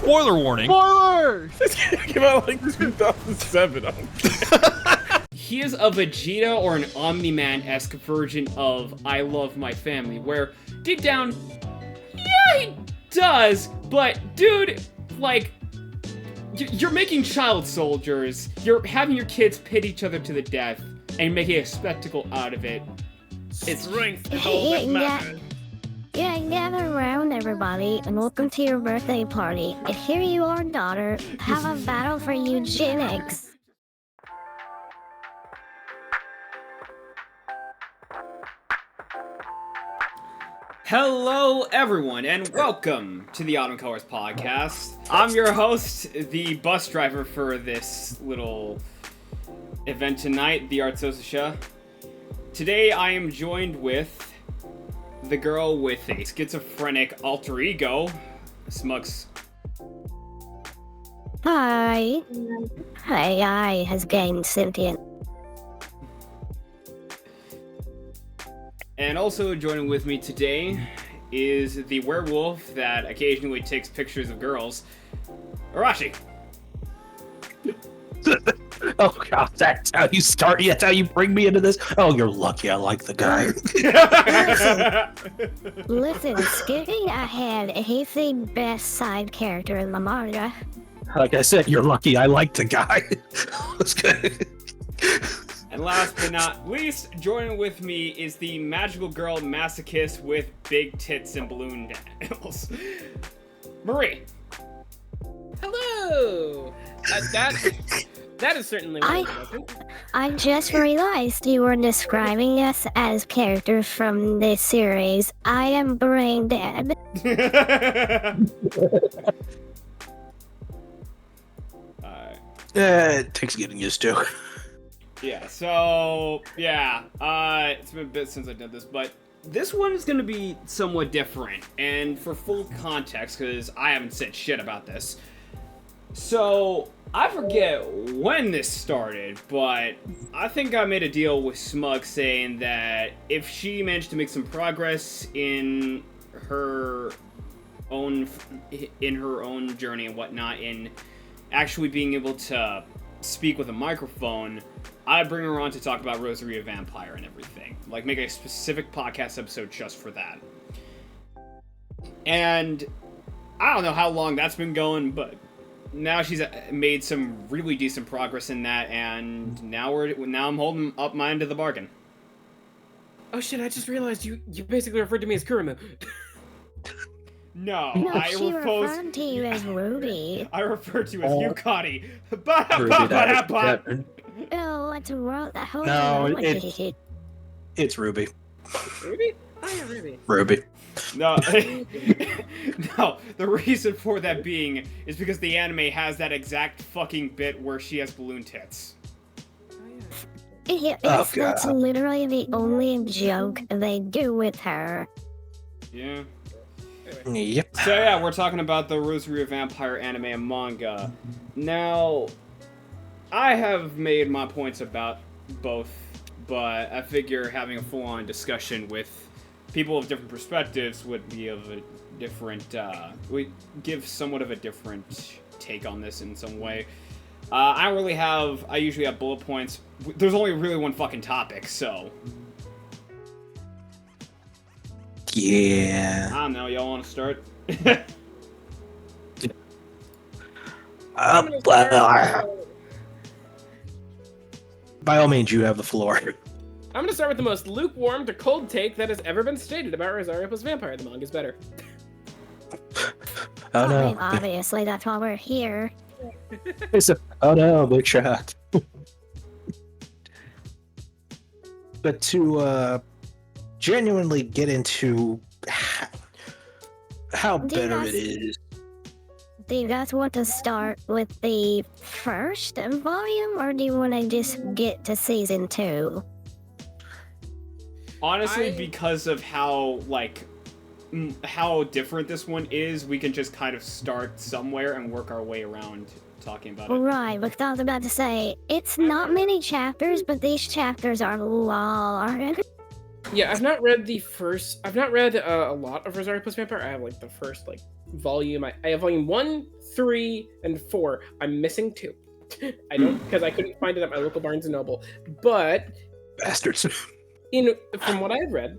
spoiler warning. Spoilers! This came out like 2007. He is a Vegeta or an Omni-Man-esque version of I Love My Family, where deep down, yeah, he does, but dude, like, you're making child soldiers, you're having your kids pit each other to the death, and making a spectacle out of it. It's Strength is all that matters. Yeah, gather around, everybody, and welcome to your birthday party. And here you are, daughter. Have a battle for eugenics. Hello, everyone, and welcome to the Autumn Colors Podcast. I'm your host, the bus driver for this little event tonight, the Sozo-sha. Today, I am joined with the girl with a schizophrenic alter ego, Smugs. Hi. AI has gained sentient. And also joining with me today is the werewolf that occasionally takes pictures of girls, Arashi. Oh god, that's how you start. That's how you bring me into this. Oh, you're lucky. I like the guy. Listen, skipping ahead, he's the best side character in the manga. Like I said, you're lucky. I like the guy. That's good. And last but not least, joining with me is the magical girl masochist with big tits and balloon nails, Marie. Hello! That is certainly what I just realized you were describing us as characters from this series. I am brain dead. It takes getting used to. Yeah, so, yeah, it's been a bit since I did this, but this one is going to be somewhat different, and for full context, because I haven't said shit about this, so, I forget when this started, but I think I made a deal with Smug saying that if she managed to make some progress in her own journey and whatnot, in actually being able to speak with a microphone, I bring her on to talk about Rosario Vampire and everything. Like, make a specific podcast episode just for that. And I don't know how long that's been going, but now she's made some really decent progress in that, and now I'm holding up my end of the bargain. Oh shit, I just realized you basically referred to me as Kurama. No, She referred to you as Ruby. I refer to you as Yukari. Oh, what's wrong? No, it's Ruby. Ruby? Oh yeah, Ruby. Ruby. No, no. The reason for that being is because the anime has that exact fucking bit where she has balloon tits. Yeah, that's literally the only joke they do with her. Yeah. Yep. So yeah, we're talking about the Rosario Vampire anime and manga. Now, I have made my points about both, but I figure having a full-on discussion with people of different perspectives would be of a different, would give somewhat of a different take on this in some way. I usually have bullet points. There's only really one fucking topic, so. Yeah. I don't know, y'all want to start? By all means, you have the floor. I'm gonna start with the most lukewarm to cold take that has ever been stated about Rosario plus Vampire. The manga's better. Oh no. I mean, obviously, that's why we're here. Oh no, big shot. But to genuinely get into how better it is. Do you guys want to start with the first volume, or do you want to just get to season 2? Honestly, because of how, like, how different this one is, we can just kind of start somewhere and work our way around talking about it. Right, because I was about to say, it's not many chapters, but these chapters are long. Yeah, I've not read a lot of Rosario plus Vampire. I have, like, the first, like, volume. I have volume 1 3, and 4. I'm missing 2. I don't, because I couldn't find it at my local Barnes & Noble. But Bastards. from what I've read,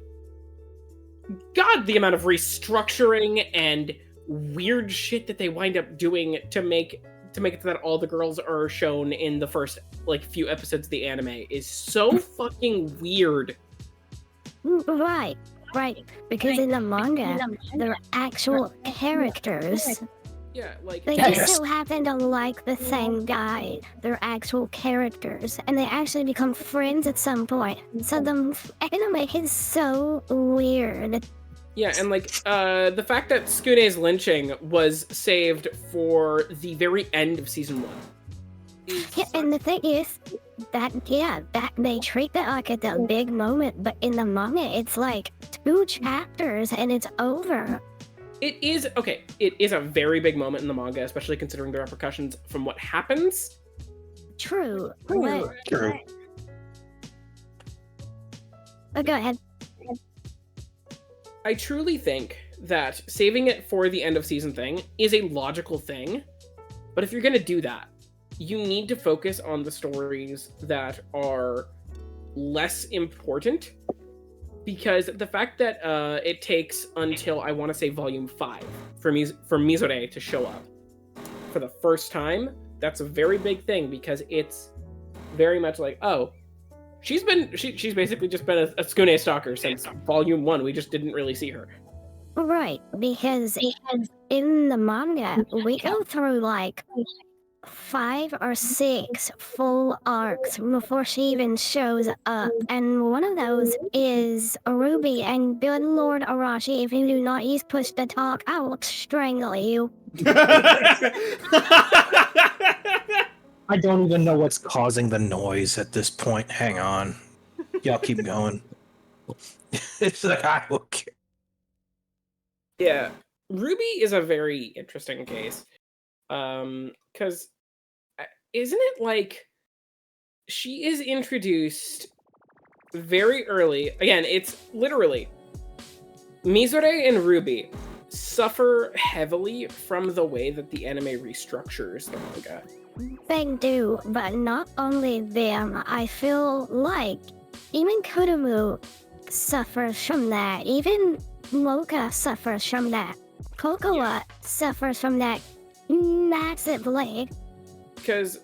God, the amount of restructuring and weird shit that they wind up doing to make it so that all the girls are shown in the first few episodes of the anime is so fucking weird. Right. Because in the manga, they're actual characters. Yeah, They just so happen to like the same guy. They're actual characters, and they actually become friends at some point. So the anime is so weird. Yeah, and the fact that Tsukune's lynching was saved for the very end of season 1. Yeah, and the thing is that they treat that like it's a big moment, but in the manga it's like 2 chapters and it's over. It is a very big moment in the manga, especially considering the repercussions from what happens. True. True. But go ahead. I truly think that saving it for the end of season thing is a logical thing, but if you're gonna do that, you need to focus on the stories that are less important, because the fact that it takes until, I want to say, volume 5 for Mizore to show up for the first time, that's a very big thing, because it's very much like, oh, she's basically just been a Tsukune stalker since volume 1. We just didn't really see her. Right, because in the manga, we go through 5 or 6 full arcs before she even shows up, and one of those is Ruby, and good Lord Arashi, if you do not use push to talk, I will strangle you. I don't even know what's causing the noise at this point. Hang on. Y'all keep going. It's like, I will kill. Yeah, Ruby is a very interesting case. Because isn't it like she is introduced very early? Again, it's literally Mizore and Ruby suffer heavily from the way that the anime restructures the manga. They do, but not only them. I feel like even Kurumu suffers from that. Even Mocha suffers from that. Kokowa suffers from that massively. Because,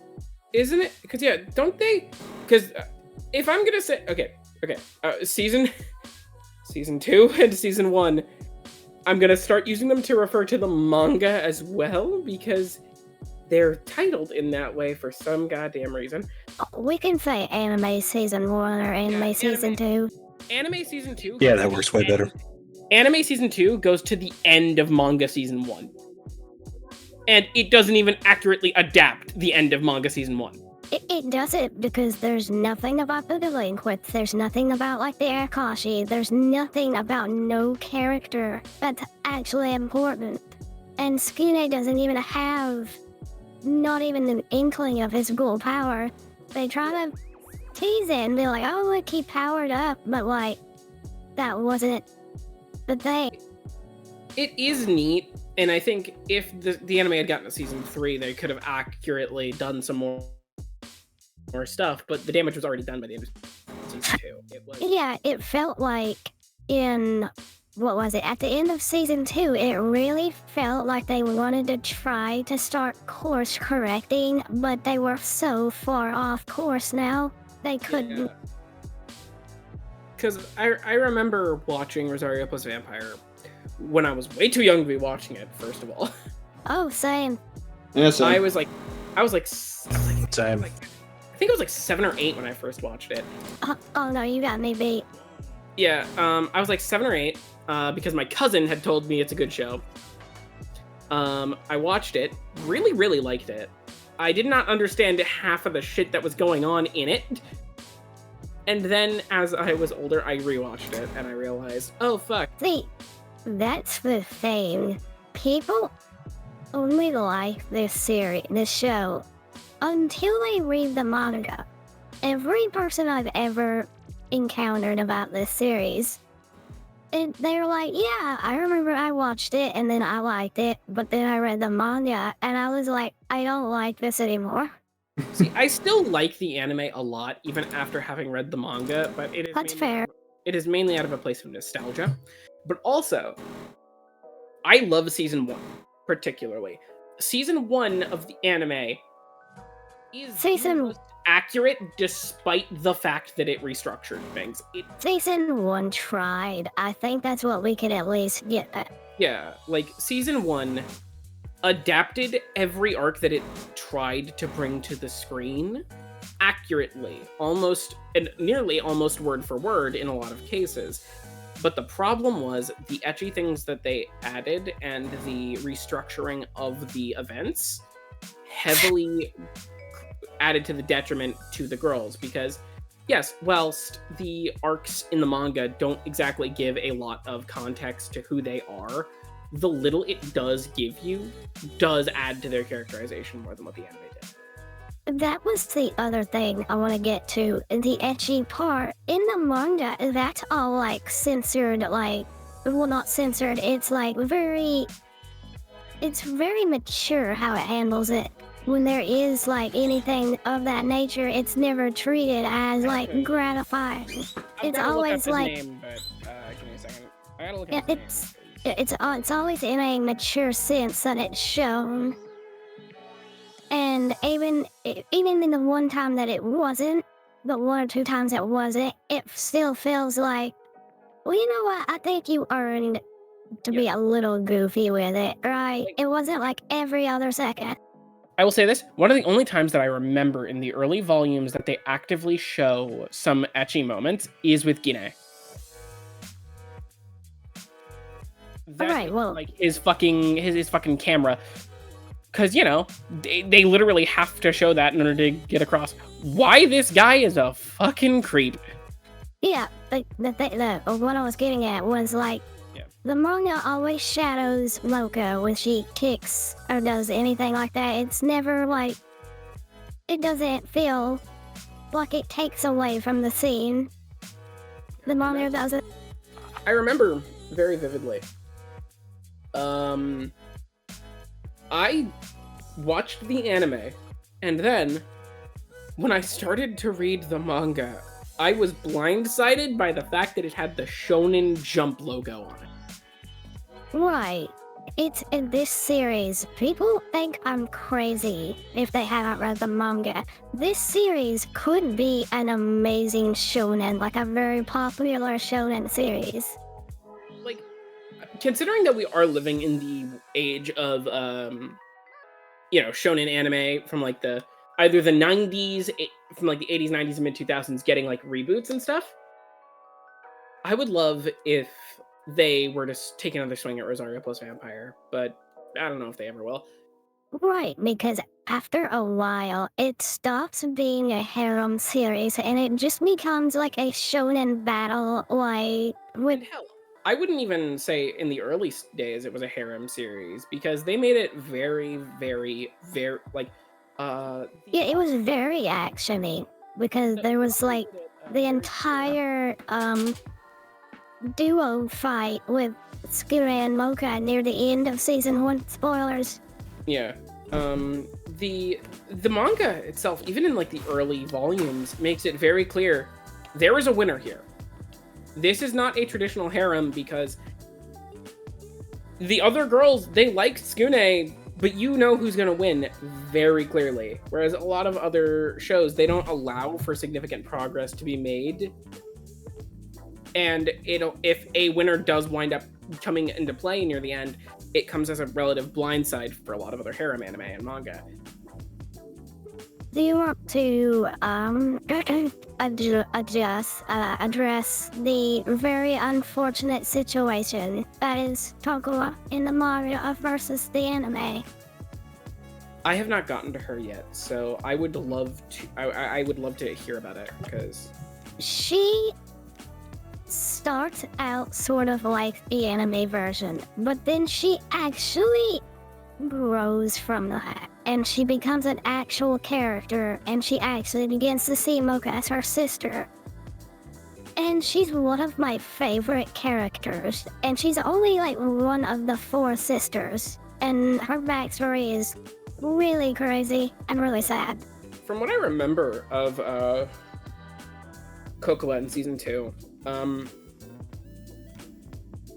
isn't it? Because, yeah, don't they? Because if I'm gonna say, okay, season 2 and season 1, I'm gonna start using them to refer to the manga as well, because they're titled in that way for some goddamn reason. We can say anime season 1 or anime season 2. Anime season 2. Yeah, that works way better. Anime season 2 goes to the end of manga season 1. And it doesn't even accurately adapt the end of manga season 1. It doesn't, because there's nothing about the delinquents, there's nothing about the Akashi, there's nothing about no character that's actually important. And Tsukune doesn't even have not even an inkling of his ghoul power. They try to tease it and be like, oh look, he powered up, but that wasn't the thing. It is neat, and I think if the anime had gotten to season 3, they could have accurately done some more stuff, but the damage was already done by the end of season 2. Yeah, it felt like at the end of season 2, it really felt like they wanted to try to start course correcting, but they were so far off course now, they couldn't. Because I remember watching Rosario plus Vampire when I was way too young to be watching it, first of all. Oh, same. Yeah, same. I was like Same. I think I was 7 or 8 when I first watched it. Oh no, you got me beat. Yeah, I was 7 or 8, because my cousin had told me it's a good show. I watched it, really, really liked it. I did not understand half of the shit that was going on in it. And then, as I was older, I rewatched it, and I realized, oh fuck. See, that's the thing. People only like this show, until they read the manga. Every person I've ever encountered about this series And they were like, yeah, I remember I watched it and then I liked it, but then I read the manga and I was like, I don't like this anymore. See, I still like the anime a lot, even after having read the manga, but it is That's fair. It is mainly out of a place of nostalgia. But also, I love season 1, particularly. Season 1 of the anime is the most accurate, despite the fact that it restructured things. Season 1 tried. I think that's what we could at least get at. Yeah, like, season 1 adapted every arc that it tried to bring to the screen accurately, almost and nearly almost word for word in a lot of cases. But the problem was the ecchi things that they added and the restructuring of the events heavily added to the detriment to the girls, because yes, whilst the arcs in the manga don't exactly give a lot of context to who they are, the little it does give you does add to their characterization more than what the anime did. That was the other thing I want to get to. The ecchi part. In the manga, that's all, like, censored, like... Well, not censored. It's, like, very... It's very mature how it handles it. When there is, like, anything of that nature, it's never treated as, like, gratifying. It's always, like... Name, but, give me a second. I gotta look Yeah, at his name. it's always in a mature sense that it's shown. And even in the one time that it wasn't, the 1 or 2 times it wasn't, it still feels like, well, you know what? I think you earned to be a little goofy with it, right? It wasn't like every other second. I will say this, one of the only times that I remember in the early volumes that they actively show some ecchi moments is with Gine. Alright, well... Like, his fucking camera. Because, you know, they literally have to show that in order to get across why this guy is a fucking creep. Yeah, but what I was getting at was, like, the manga always shadows Mocha when she kicks or does anything like that. It's never, like, it doesn't feel like it takes away from the scene. The manga doesn't. I remember very vividly. I watched the anime, and then, when I started to read the manga, I was blindsided by the fact that it had the Shonen Jump logo on it. Right. It's in this series. People think I'm crazy if they haven't read the manga. This series could be an amazing shonen, like a very popular shonen series. Like, considering that we are living in the age of, you know, shonen anime from, like, either the 90s, from, like, the 80s, 90s, and mid-2000s getting, like, reboots and stuff, I would love if they were to take another swing at Rosario plus Vampire, but I don't know if they ever will. Right, because after a while, it stops being a harem series, and it just becomes, like, a shonen battle, like, with... Hell, I wouldn't even say in the early days it was a harem series, because they made it very, very, very, like, Yeah, it was very actiony, because there was, like, the entire, duo fight with Skira and Mocha near the end of season 1. Spoilers. Yeah. The manga itself, even in, like, the early volumes, makes it very clear there is a winner here. This is not a traditional harem, because the other girls, they like Tsukune, but you know who's going to win very clearly. Whereas a lot of other shows, they don't allow for significant progress to be made. And if a winner does wind up coming into play near the end, it comes as a relative blindside for a lot of other harem anime and manga. Do you want to address the very unfortunate situation that is Tokua in the manga versus the anime? I have not gotten to her yet, so I would love to. I would love to hear about it, because she starts out sort of like the anime version, but then she actually grows from that, and she becomes an actual character, and she actually begins to see Mocha as her sister. And she's one of my favorite characters. And she's only like one of the 4 sisters. And her backstory is really crazy and really sad. From what I remember of Cocoa in season 2,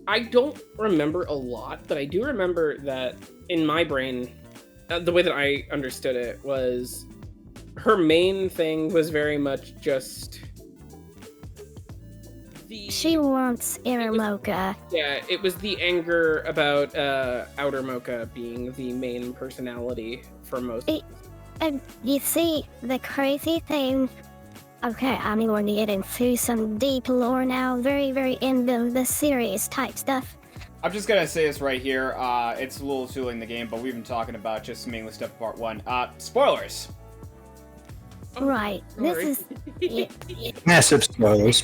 I don't remember a lot, but I do remember that in my brain, the way that I understood it was her main thing was very much just She wants inner Mocha. Yeah, it was the anger about outer Mocha being the main personality for most. And you see, the crazy thing. Okay, I'm going to get into some deep lore now. Very, very end of the series type stuff. I'm just gonna say this right here. It's a little too late in the game, but we've been talking about just mainly stuff part 1. Spoilers! Right. This is... Massive spoilers.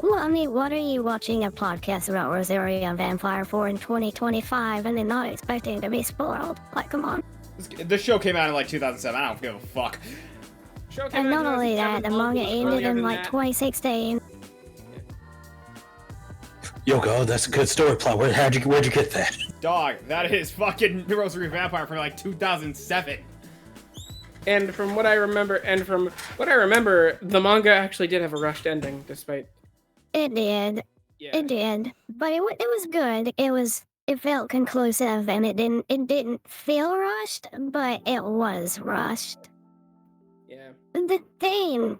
Well, I mean, what are you watching a podcast about Rosario Vampire for in 2025 and then not expecting to be spoiled? Like, come on. This show came out in like 2007. I don't give a fuck. And not only that, the manga ended in like 2016. Yo, God, that's a good story plot. Where'd you get that? Dog, that is fucking Rosario Vampire from like 2007. And from what I remember, the manga actually did have a rushed ending, despite. It did. Yeah. It did. But it was good. It felt conclusive, and it didn't feel rushed, but it was rushed. Yeah. The thing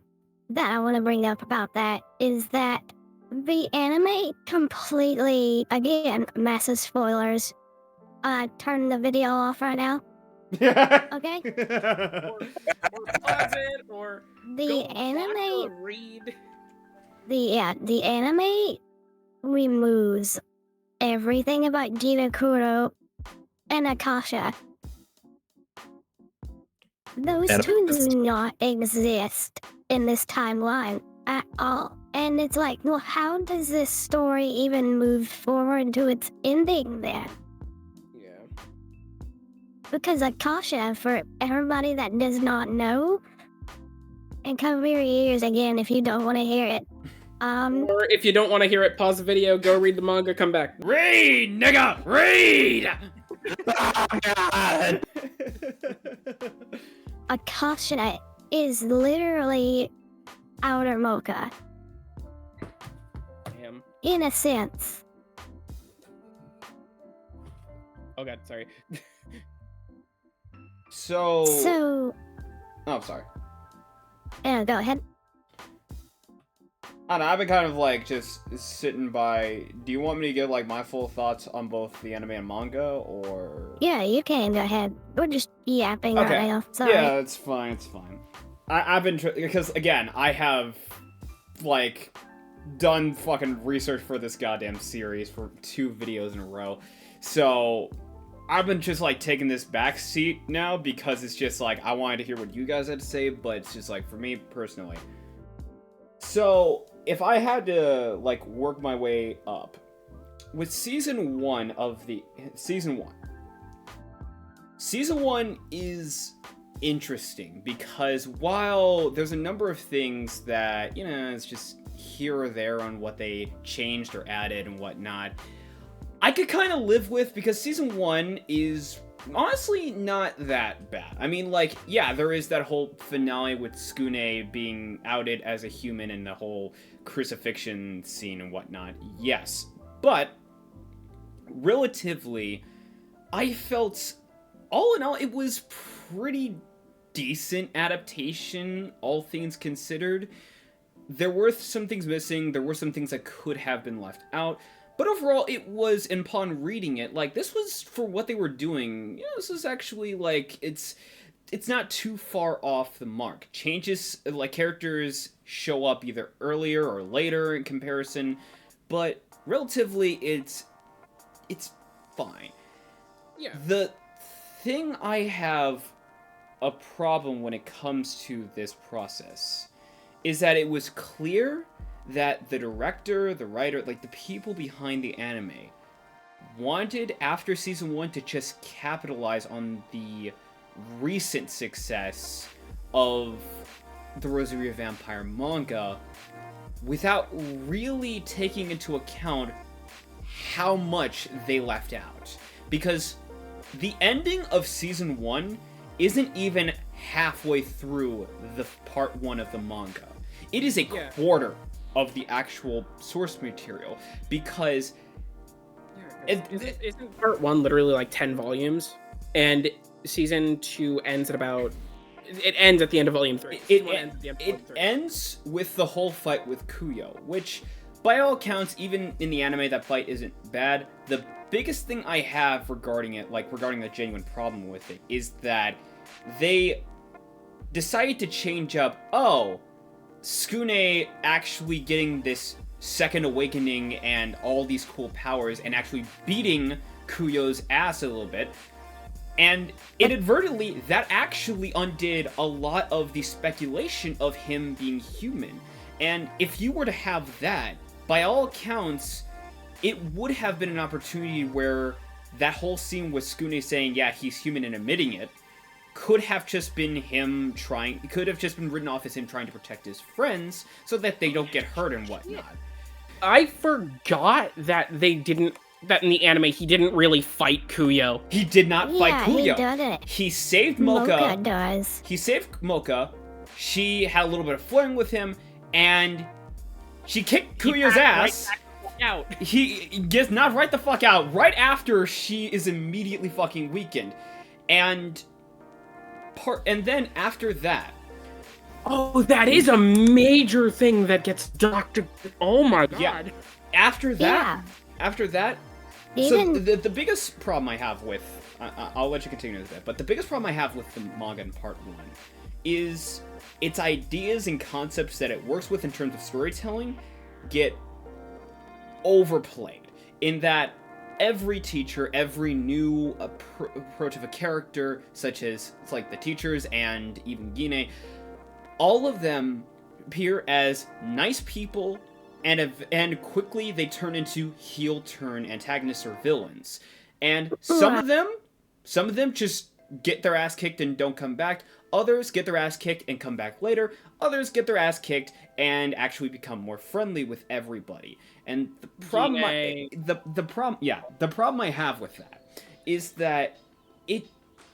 that I want to bring up about that is that the anime completely, again, massive spoilers. Turn the video off right now. Okay? Or pause it, or The go watch anime, or read. the anime removes everything about Jinokuro and Akasha. Those two do not exist in this timeline at all. And it's like, well, how does this story even move forward to its ending then? Yeah. Because Akasha, for everybody that does not know, and cover your ears again if you don't want to hear it. Or if you don't want to hear it, pause the video, go read the manga, come back. Read, nigga! Read! Oh, God. Akasha is literally outer Mocha, Damn. in a sense. Oh god, sorry. So, Oh, sorry. yeah, go ahead. I don't know, I've been kind of like just sitting by. Do you want me to give like my full thoughts on both the anime and manga, or? Yeah, you can go ahead. We're just yapping Okay. right now. Sorry. Yeah, it's fine. It's fine. I've been because again, I have like done fucking research for this goddamn series for 2 videos in a row, so I've been just like taking this back seat now because it's just like I wanted to hear what you guys had to say, but it's just like for me personally. So if I had to like work my way up with season 1 of the season 1 is interesting because while there's a number of things that, you know, it's just here or there on what they changed or added and whatnot, I could kind of live with because season 1 is honestly not that bad. I mean, like, yeah, there is that whole finale with Skune being outed as a human and the whole crucifixion scene and whatnot. Yes, but relatively, I felt all in all it was pretty decent adaptation, all things considered. There were some things missing, there were some things that could have been left out, but overall it was, and upon reading it, like, this was, for what they were doing, you know, this is actually, like, it's not too far off the mark. Changes, like, characters show up either earlier or later in comparison, but relatively it's fine. Yeah. The thing I have a problem when it comes to this process is that it was clear that the director, the writer, like the people behind the anime wanted after season 1 to just capitalize on the recent success of the Rosario Vampire manga without really taking into account how much they left out. Because the ending of season 1 isn't even halfway through the part 1 of the manga. It is a quarter of the actual source material, because isn't part 1 literally like 10 volumes, and season 2 ends at about... It ends at the end of volume 3. It ends with the whole fight with Kuyo, which, by all accounts, even in the anime, that fight isn't bad. The biggest thing I have regarding it, like regarding the genuine problem with it, is that they decided to change up, Tsukune actually getting this second awakening and all these cool powers and actually beating Kuyo's ass a little bit. And inadvertently, that actually undid a lot of the speculation of him being human. And if you were to have that, by all accounts, it would have been an opportunity where that whole scene with Tsukune saying, yeah, he's human, and admitting it, could have just been him could have just been written off as him trying to protect his friends so that they don't get hurt and whatnot. I forgot that that in the anime he didn't really fight Kuyo. He did not fight Kuyo. He didn't. He saved Mocha. Mocha does. He saved Mocha. She had a little bit of flirting with him, and she kicked Kuyo's ass. Out. He gets knocked right the fuck out right after she is immediately fucking weakened. And then after that, oh, that is a major thing that gets doctored. Oh my god. Yeah. After that, Even... so the biggest problem I have with, I'll let you continue with that, but the biggest problem I have with the manga in part 1 is its ideas and concepts that it works with in terms of storytelling get overplayed, in that every teacher, every new approach of a character, such as it's like the teachers and even Gine, all of them appear as nice people, and quickly they turn into heel-turn antagonists or villains. And some of them just get their ass kicked and don't come back. Others get their ass kicked and come back later. Others get their ass kicked and actually become more friendly with everybody. And the problem, the problem I have with that is that it,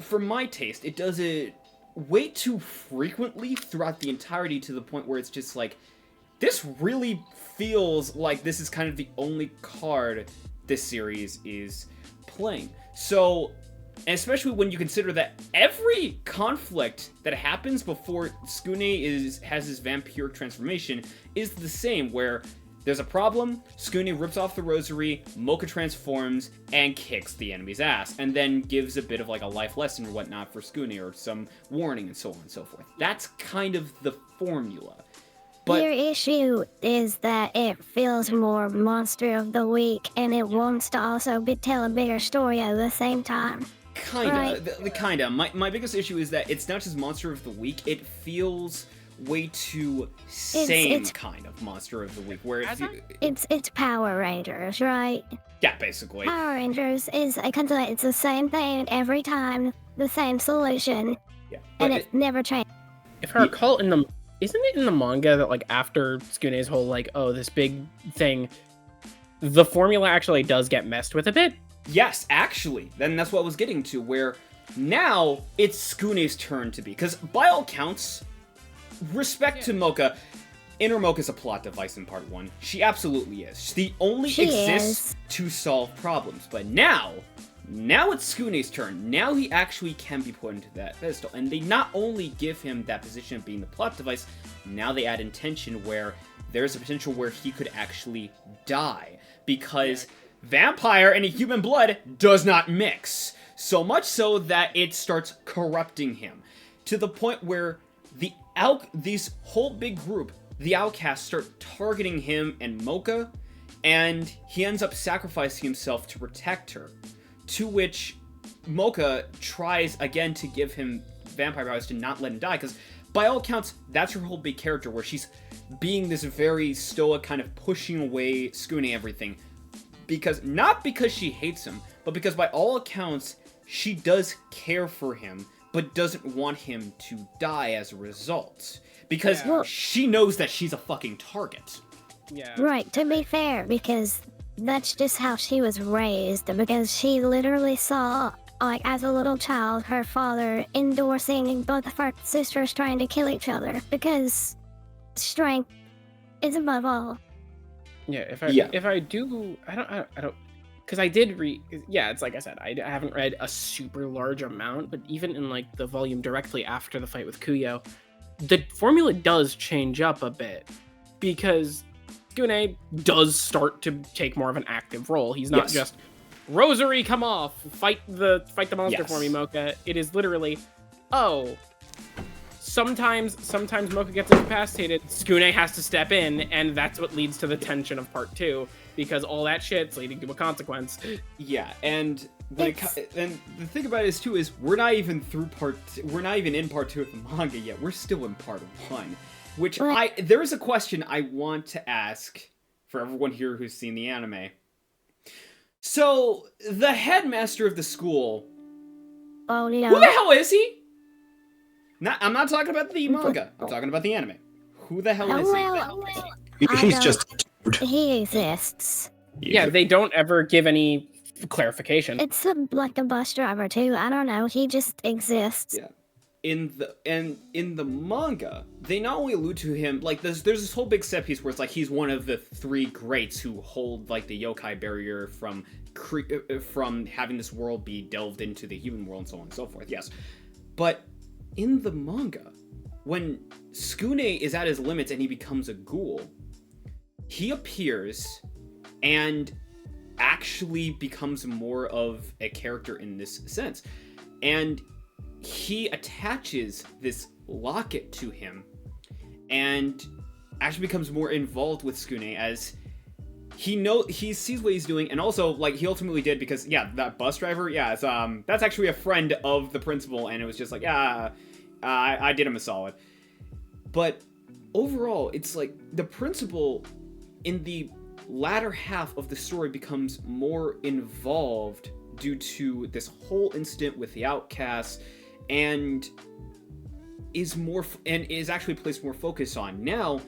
for my taste, it does it way too frequently throughout the entirety, to the point where it's just like, this really feels like this is kind of the only card this series is playing. So, and especially when you consider that every conflict that happens before Tsukune has his vampiric transformation is the same, where there's a problem, Tsukune rips off the rosary, Mocha transforms, and kicks the enemy's ass, and then gives a bit of like a life lesson or whatnot for Tsukune, or some warning and so on and so forth. That's kind of the formula. But your issue is that it feels more Monster of the Week, and it wants to also tell a bigger story at the same time. Kinda. My biggest issue is that it's not just Monster of the Week. It feels way too same kind of Monster of the Week, where it's Power Rangers, right? Yeah, basically. Power Rangers is it's the same thing every time, the same solution, yeah, and it's never changed. If I recall, isn't it in the manga that like after Tsukune's whole like, oh, this big thing, the formula actually does get messed with a bit? Yes, actually. Then that's what I was getting to, where now it's Tsukune's turn to be. Because by all counts, respect to Mocha, Inner Mocha's a plot device in part 1. She absolutely is. She only exists to solve problems. But now it's Tsukune's turn. Now he actually can be put into that pedestal. And they not only give him that position of being the plot device, now they add intention where there's a potential where he could actually die. Because vampire and human blood does not mix. So much so that it starts corrupting him. To the point where these whole big group, the outcasts, start targeting him and Mocha. And he ends up sacrificing himself to protect her. To which Mocha tries again to give him vampire powers to not let him die, because by all accounts, that's her whole big character, where she's being this very stoic, kind of pushing away, Tsukune everything, not because she hates him, but because by all accounts, she does care for him, but doesn't want him to die as a result. Because she knows that she's a fucking target. Yeah. Right, to be fair, because that's just how she was raised, because she literally saw, like, as a little child, her father endorsing both of her sisters trying to kill each other, because strength is above all. Yeah, if Yeah. I do, I don't, because I did read. Yeah, it's like I said, I haven't read a super large amount, but even in like the volume directly after the fight with Kuyo, the formula does change up a bit because Skune does start to take more of an active role. He's not Yes. just Rosary, come off, fight the monster Yes. for me, Mocha. It is literally, oh. Sometimes Mocha gets incapacitated, Skune has to step in, and that's what leads to the tension of part 2, because all that shit's leading to a consequence. Yeah, and and the thing about it is too is we're not even in part 2 of the manga yet. We're still in part 1, which there is a question I want to ask for everyone here who's seen the anime. So the headmaster of the school, Oh, who the hell is he? I'm not talking about the manga. I'm talking about the anime. Who the hell is he? He's just. He exists. Yeah, they don't ever give any clarification. It's like a bus driver too. I don't know. He just exists. Yeah. In the manga, they not only allude to him, like there's this whole big set piece where it's like he's one of the 3 greats who hold like the yokai barrier from having this world be delved into the human world and so on and so forth. Yes, but in the manga, when Skune is at his limits and he becomes a ghoul, he appears and actually becomes more of a character in this sense. And he attaches this locket to him and actually becomes more involved with Skune as he sees what he's doing, and also like he ultimately did, because yeah, that bus driver, yeah, it's, that's actually a friend of the principal, and it was just like, yeah, I did him a solid. But overall, it's like the principal in the latter half of the story becomes more involved due to this whole incident with the outcasts, and is actually placed more focus on. Now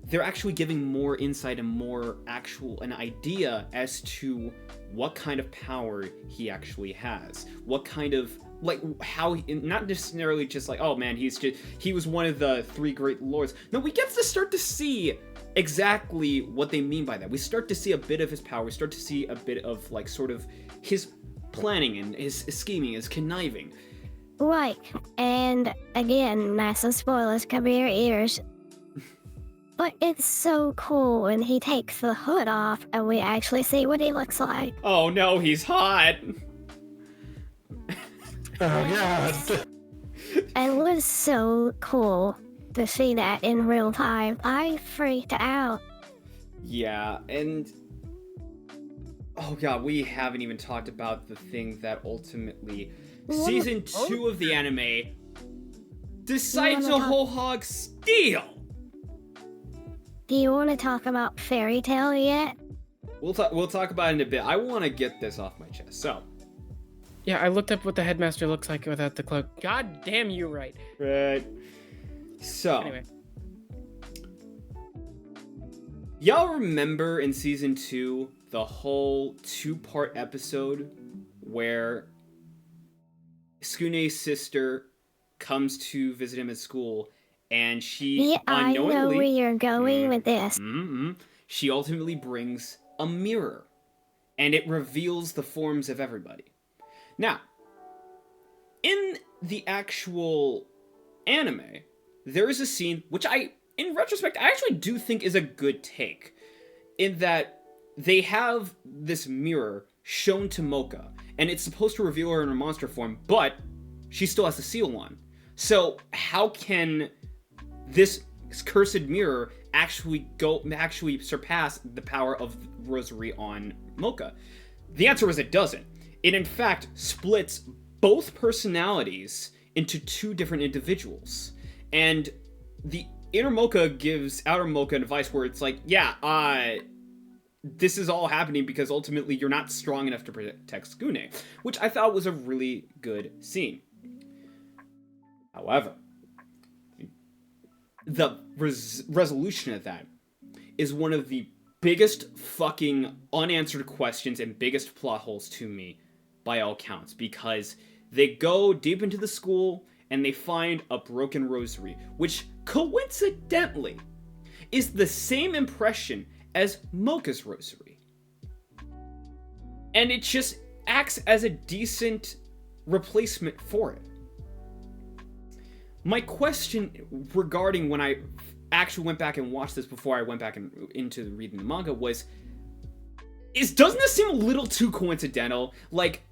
they're actually giving more insight and more an idea as to what kind of power he actually has, what kind of, like, how not necessarily just like, oh man, he was one of the 3 great lords. No, we get to start to see exactly what they mean by that. We start to see a bit of his power. We start to see a bit of like sort of his planning and his scheming, his conniving. Right, and again, massive spoilers, cover your ears. But it's so cool when he takes the hood off and we actually see what he looks like. Oh no, he's hot! Oh god. And it was so cool to see that in real time. I freaked out. Yeah, and oh god, we haven't even talked about the thing that ultimately season 2 of the anime decides to whole hog steal. Do you want to talk about Fairy Tale yet? We'll talk about it in a bit. I want to get this off my chest. So, Yeah, I looked up what the headmaster looks like without the cloak. God damn, you're right. right. So, Anyway. y'all remember in season 2 the whole 2-part episode where Skune's sister comes to visit him at school, and she Yeah, I know where unknowingly you're going with this. she ultimately brings a mirror, and it reveals the forms of everybody. Now, in the actual anime, there is a scene which in retrospect, I actually do think is a good take, in that they have this mirror shown to Mocha, and it's supposed to reveal her in her monster form, but she still has the seal on. So how can this cursed mirror actually surpass the power of Rosary on Mocha? The answer is it doesn't. It in fact splits both personalities into 2 different individuals. And the inner Mocha gives outer Mocha advice where it's like, yeah, this is all happening because ultimately you're not strong enough to protect Skune, which I thought was a really good scene. However, the resolution of that is one of the biggest fucking unanswered questions and biggest plot holes to me, by all counts, because they go deep into the school and they find a broken rosary, which coincidentally is the same impression as Mocha's rosary. And it just acts as a decent replacement for it. My question regarding when I actually went back and watched this before I went back into reading the manga was, doesn't this seem a little too coincidental? Like,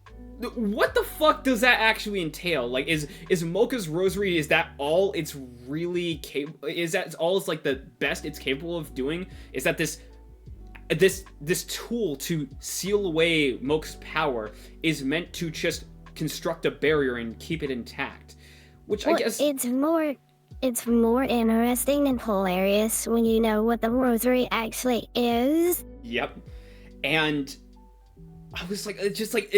what the fuck does that actually entail? Like, is Mocha's rosary, is that all it's really capable? Is that all it's like the best it's capable of doing? Is that this tool to seal away Mocha's power is meant to just construct a barrier and keep it intact? Which I guess it's more interesting and hilarious when you know what the rosary actually is. Yep. And I was like, it's just like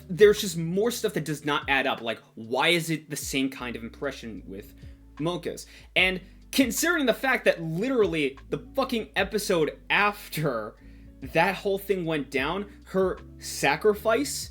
there's just more stuff that does not add up. Like, why is it the same kind of impression with Mocha's? And considering the fact that literally the fucking episode after that whole thing went down, her sacrifice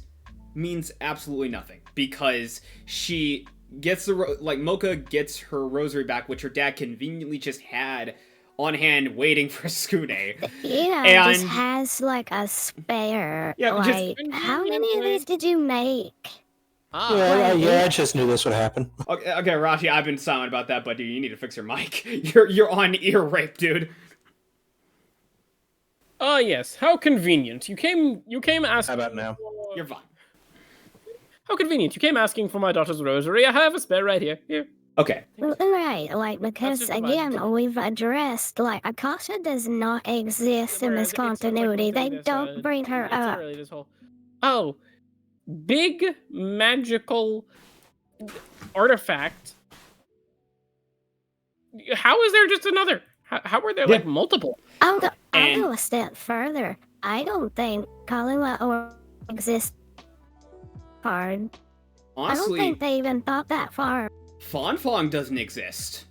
means absolutely nothing, because she gets Mocha gets her rosary back, which her dad conveniently just had on hand waiting for Skune. Yeah, and just has like a spare. Yeah, like, how many of these did you make? I just knew this would happen. Okay, Rashi, I've been silent about that, but dude, you need to fix your mic. You're on ear rape, dude. Ah, yes. How convenient. You came asking. How about now? You're fine. How convenient. You came asking for my daughter's rosary. I have a spare right here. Here. Okay. Right, like, because just again, we've addressed, like, Akasha does not exist in this continuity. They don't bring her up. Oh, big magical artifact. How is there just another? How are there like multiple? I'll go a step further. I don't think Kalua or exists hard. I don't Honestly, think they even thought that far. Fanfang doesn't exist.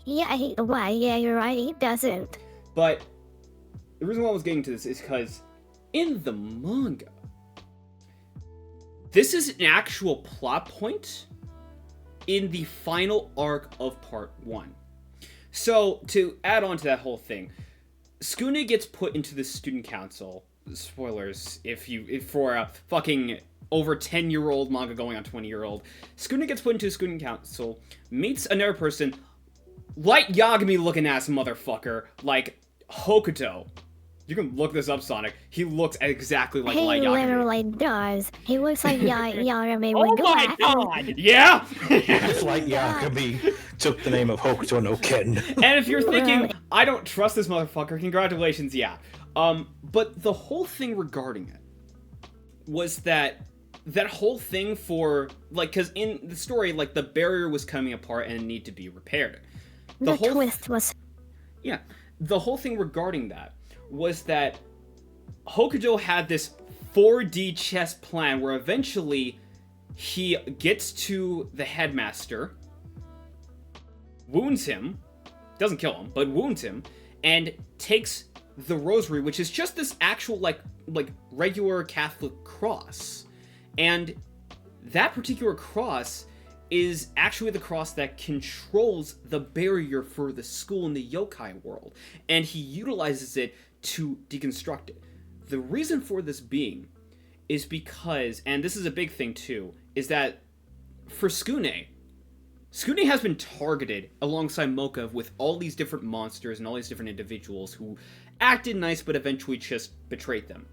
Yeah, you're right, he doesn't. But the reason why I was getting to this is because in the manga, this is an actual plot point in the final arc of part 1. So, to add on to that whole thing, Skune gets put into the student council. Spoilers, if for a fucking over 10-year-old manga going on 20-year-old. Skune gets put into a student council, meets another person, light Yagami looking ass motherfucker, like Hokuto. You can look this up, Sonic. He looks exactly like Light Yagami. He literally does. He looks like Yagami Oh with my glasses. god! Yeah! It's like Yagami took the name of Hokuto no Ken. And if you're thinking, I don't trust this motherfucker, congratulations, yeah. But the whole thing regarding it was that whole thing for, like, because in the story, like, the barrier was coming apart and it needed to be repaired. The twist was... Yeah, the whole thing regarding that was that Hokuto had this 4D chess plan where eventually he gets to the headmaster, wounds him, doesn't kill him, but wounds him, and takes the rosary, which is just this actual, like regular Catholic cross. And that particular cross is actually the cross that controls the barrier for the school in the yokai world. And he utilizes it to deconstruct it. The reason for this being is because, and this is a big thing too, is that for Skune has been targeted alongside Mocha with all these different monsters and all these different individuals who acted nice but eventually just betrayed them.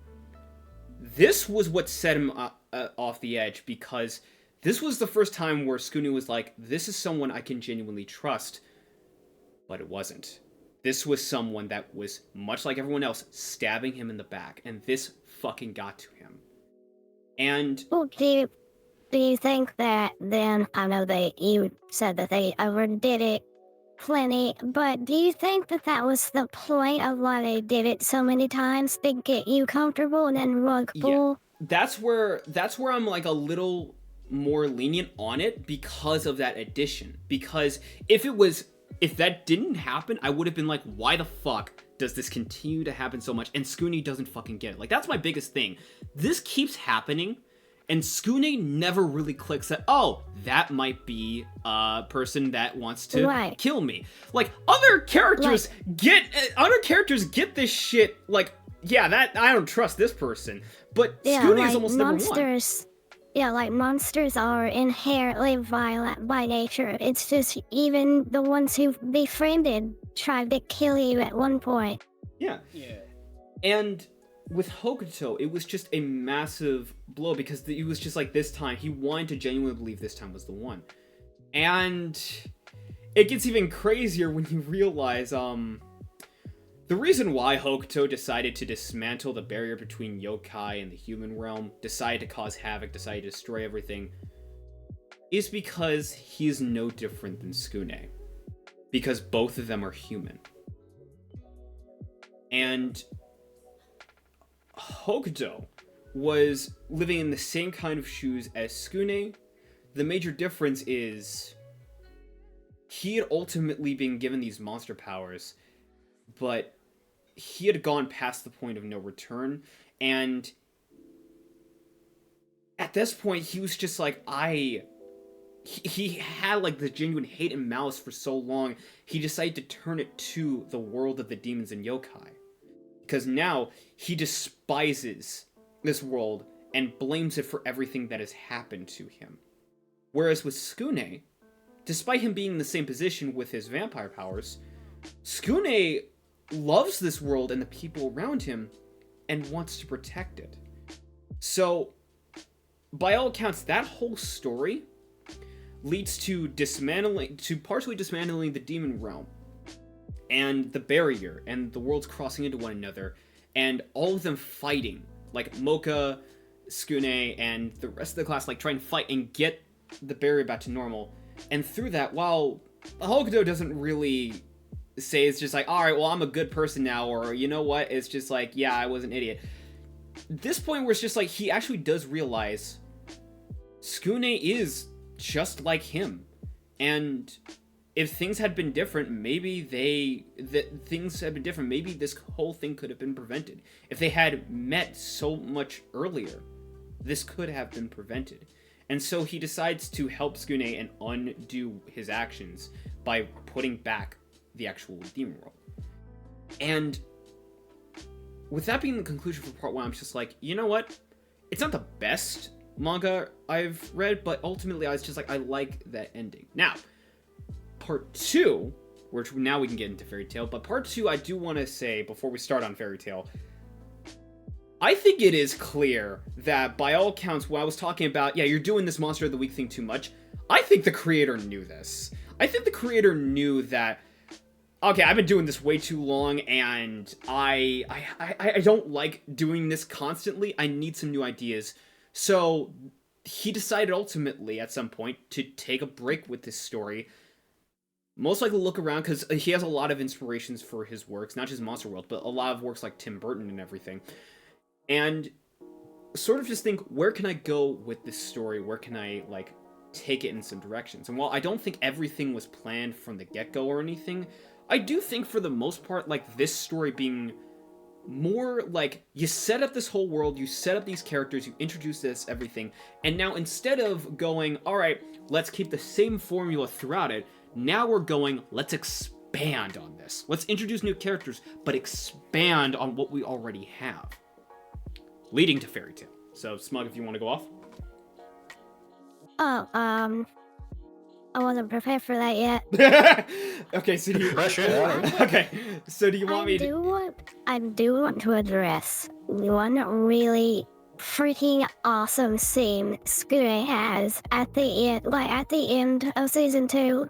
This was what set him off the edge, because this was the first time where Skune was like, this is someone I can genuinely trust, but it wasn't. This was someone that was, much like everyone else, stabbing him in the back, and this fucking got to him. And... Well, do you think that then, I know you said that they overdid it plenty, but do you think that was the point of why they did it so many times, to get you comfortable and then rug pull? Yeah, that's where I'm like a little more lenient on it because of that addition. Because if it was if that didn't happen, I would have been like, why the fuck does this continue to happen so much? And Skune doesn't fucking get it. Like, that's my biggest thing. This keeps happening, and Skune never really clicks that, oh, that might be a person that wants to kill me. Like, other characters get this shit, like, yeah, that, I don't trust this person. But Skune is almost never one. Yeah, like, monsters are inherently violent by nature. It's just even the ones who've befriended tried to kill you at one point. Yeah. And with Hokuto, it was just a massive blow because it was just like this time, he wanted to genuinely believe this time was the one. And it gets even crazier when you realize, the reason why Hokuto decided to dismantle the barrier between yokai and the human realm, decided to cause havoc, decided to destroy everything, is because he is no different than Skune. Because both of them are human. And Hokuto was living in the same kind of shoes as Skune. The major difference is he had ultimately been given these monster powers, but he had gone past the point of no return, and at this point he was just like, he had like the genuine hate and malice for so long, he decided to turn it to the world of the demons and yokai. Because now he despises this world and blames it for everything that has happened to him. Whereas with Skune, despite him being in the same position with his vampire powers, Skune loves this world and the people around him and wants to protect it. So, by all accounts, that whole story leads to partially dismantling the demon realm and the barrier and the worlds crossing into one another and all of them fighting, like Mocha, Skune, and the rest of the class, like trying to fight and get the barrier back to normal. And through that, while Hokuto doesn't really say, it's just like, alright, well, I'm a good person now, or you know what, it's just like, yeah, I was an idiot. This point where it's just like, he actually does realize Skune is just like him. And if things had been different, maybe maybe this whole thing could have been prevented. If they had met so much earlier, this could have been prevented. And so he decides to help Skune and undo his actions by putting back the actual demon world. And with that being the conclusion for part 1, I'm just like, you know what? It's not the best manga I've read, but ultimately I was just like, I like that ending. Now, part 2, which now we can get into Fairy Tail, but part 2, I do want to say, before we start on Fairy Tail, I think it is clear that, by all accounts, when I was talking about, yeah, you're doing this Monster of the Week thing too much, I think the creator knew this. I think the creator knew that, okay, I've been doing this way too long, and I don't like doing this constantly. I need some new ideas. So he decided ultimately, at some point, to take a break with this story. Most likely look around, because he has a lot of inspirations for his works, not just Monster World, but a lot of works like Tim Burton and everything. And sort of just think, where can I go with this story? Where can I, like, take it in some directions? And while I don't think everything was planned from the get-go or anything, I do think for the most part, like, this story being more like, you set up this whole world, you set up these characters, you introduce this, everything, and now instead of going, alright, let's keep the same formula throughout it, now we're going, let's expand on this. Let's introduce new characters, but expand on what we already have. Leading to Fairy Tail. So, Smug, if you want to go off. Oh, I wasn't prepared for that yet. Okay, so do you... Pressure. Okay, so do you want me to... I do want to address one really freaking awesome scene Skune has at the end of season 2.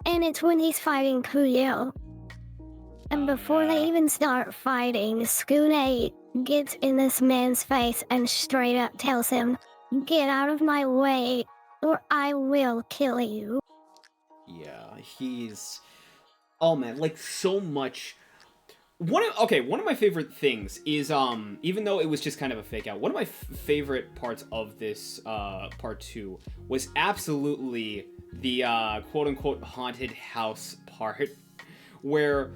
And it's when he's fighting Kuyo. And before they even start fighting, Skune gets in this man's face and straight up tells him, "Get out of my way, or I will kill you." Yeah, he's... Oh man, like so much... one of my favorite things is even though it was just kind of a fake out, one of my favorite parts of this part 2 was absolutely the quote unquote haunted house part, where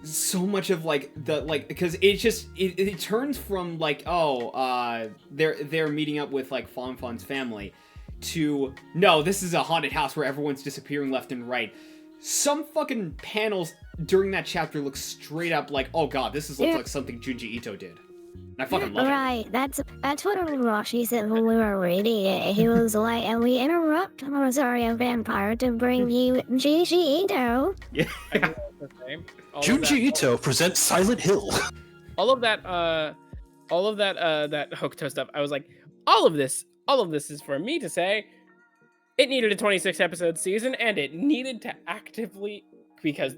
so much of because it turns from they're meeting up with like Fon's family to no, this is a haunted house where everyone's disappearing left and right. Some fucking panels during that chapter look straight up like, oh god, this looks like something Junji Ito did. And I fucking love it. Right, that's what Rashi said when we were reading it. He was like, and we interrupt Rosario Vampire to bring you Junji Ito. Yeah. Junji Ito presents Silent Hill. All of that Hokuto stuff. I was like, all of this is for me to say. It needed a 26 episode season, and it needed to actively, because